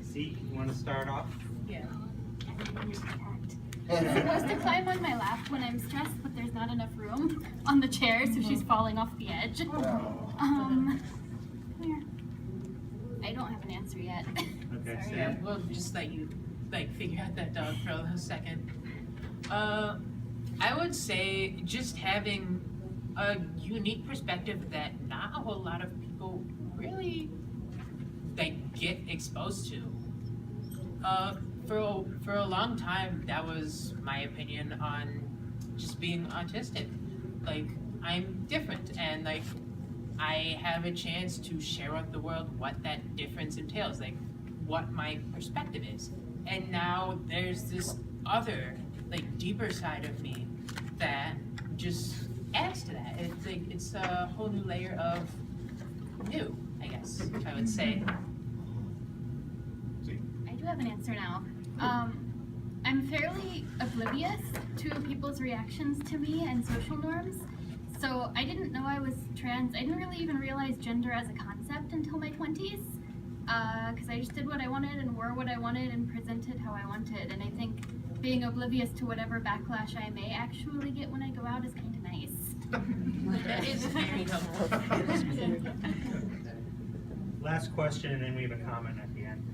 Zeke, you want to start off? Yeah. She's supposed to climb on my lap when I'm stressed, but there's not enough room on the chair, so she's falling off the edge. Come here. I don't have an answer yet. Okay, Sorry. Yeah, Sam. we'll just let you like figure out that dog for a second. I would say just having a unique perspective that not a whole lot of people really like get exposed to. For a long time, that was my opinion on just being autistic. Like, I'm different, and like I have a chance to share with the world what that difference entails, like what my perspective is. And now there's this other, like, deeper side of me that just adds to that. It's like it's a whole new layer of new, I guess I would say. I do have an answer now. I'm fairly oblivious to people's reactions to me and social norms. So I didn't know I was trans. I didn't really even realize gender as a concept until my 20s. Because I just did what I wanted and wore what I wanted and presented how I wanted. And I think being oblivious to whatever backlash I may actually get when I go out is kind of nice. That is very helpful. Last question, and then we have a comment at the end.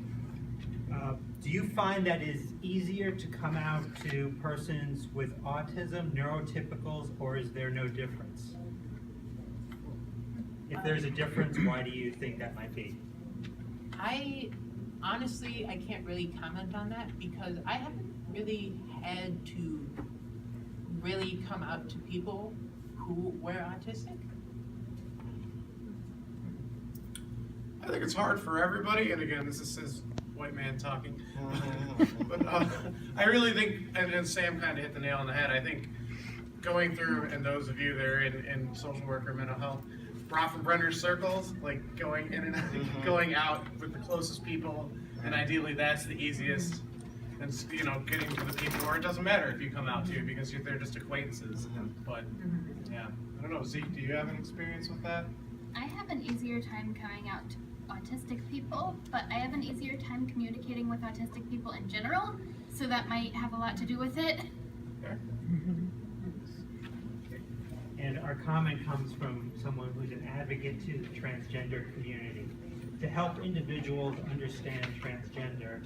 Do you find that it is easier to come out to persons with autism, neurotypicals, or is there no difference? If there's a difference, why do you think that might be? I honestly, I can't really comment on that because I haven't really had to really come out to people who were autistic. I think it's hard for everybody, and again, this is his white man talking. But I really think, and Sam kind of hit the nail on the head, I think going through, and those of you that are in social work or mental health, Brenner circles, like going in and out, going out with the closest people, and ideally that's the easiest. And you know, getting to the people, or it doesn't matter if you come out to, because they're just acquaintances. But yeah, I don't know, Zeke, do you have an experience with that? I have an easier time coming out to autistic people, but I have an easier time communicating with autistic people in general, so that might have a lot to do with it. Fair. And our comment comes from someone who's an advocate to the transgender community. To help individuals understand transgender,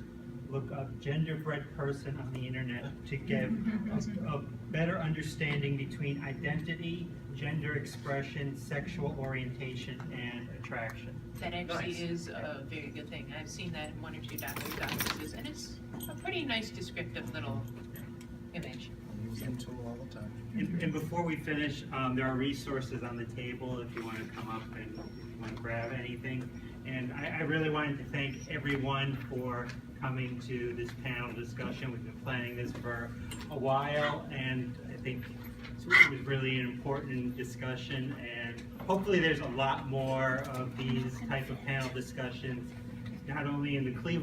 look up genderbread person on the internet to get a better understanding between identity, gender expression, sexual orientation, and attraction. That actually Nice. is a very good thing. I've seen that in one or two doctor's offices, and it's a pretty nice descriptive little image. I use them tool all the time. And before we finish, there are resources on the table if you want to come up and if you want to grab anything. And I really wanted to thank everyone for coming to this panel discussion. We've been planning this for a while, and I think it was really an important discussion. And hopefully there's a lot more of these type of panel discussions, not only in the Cleveland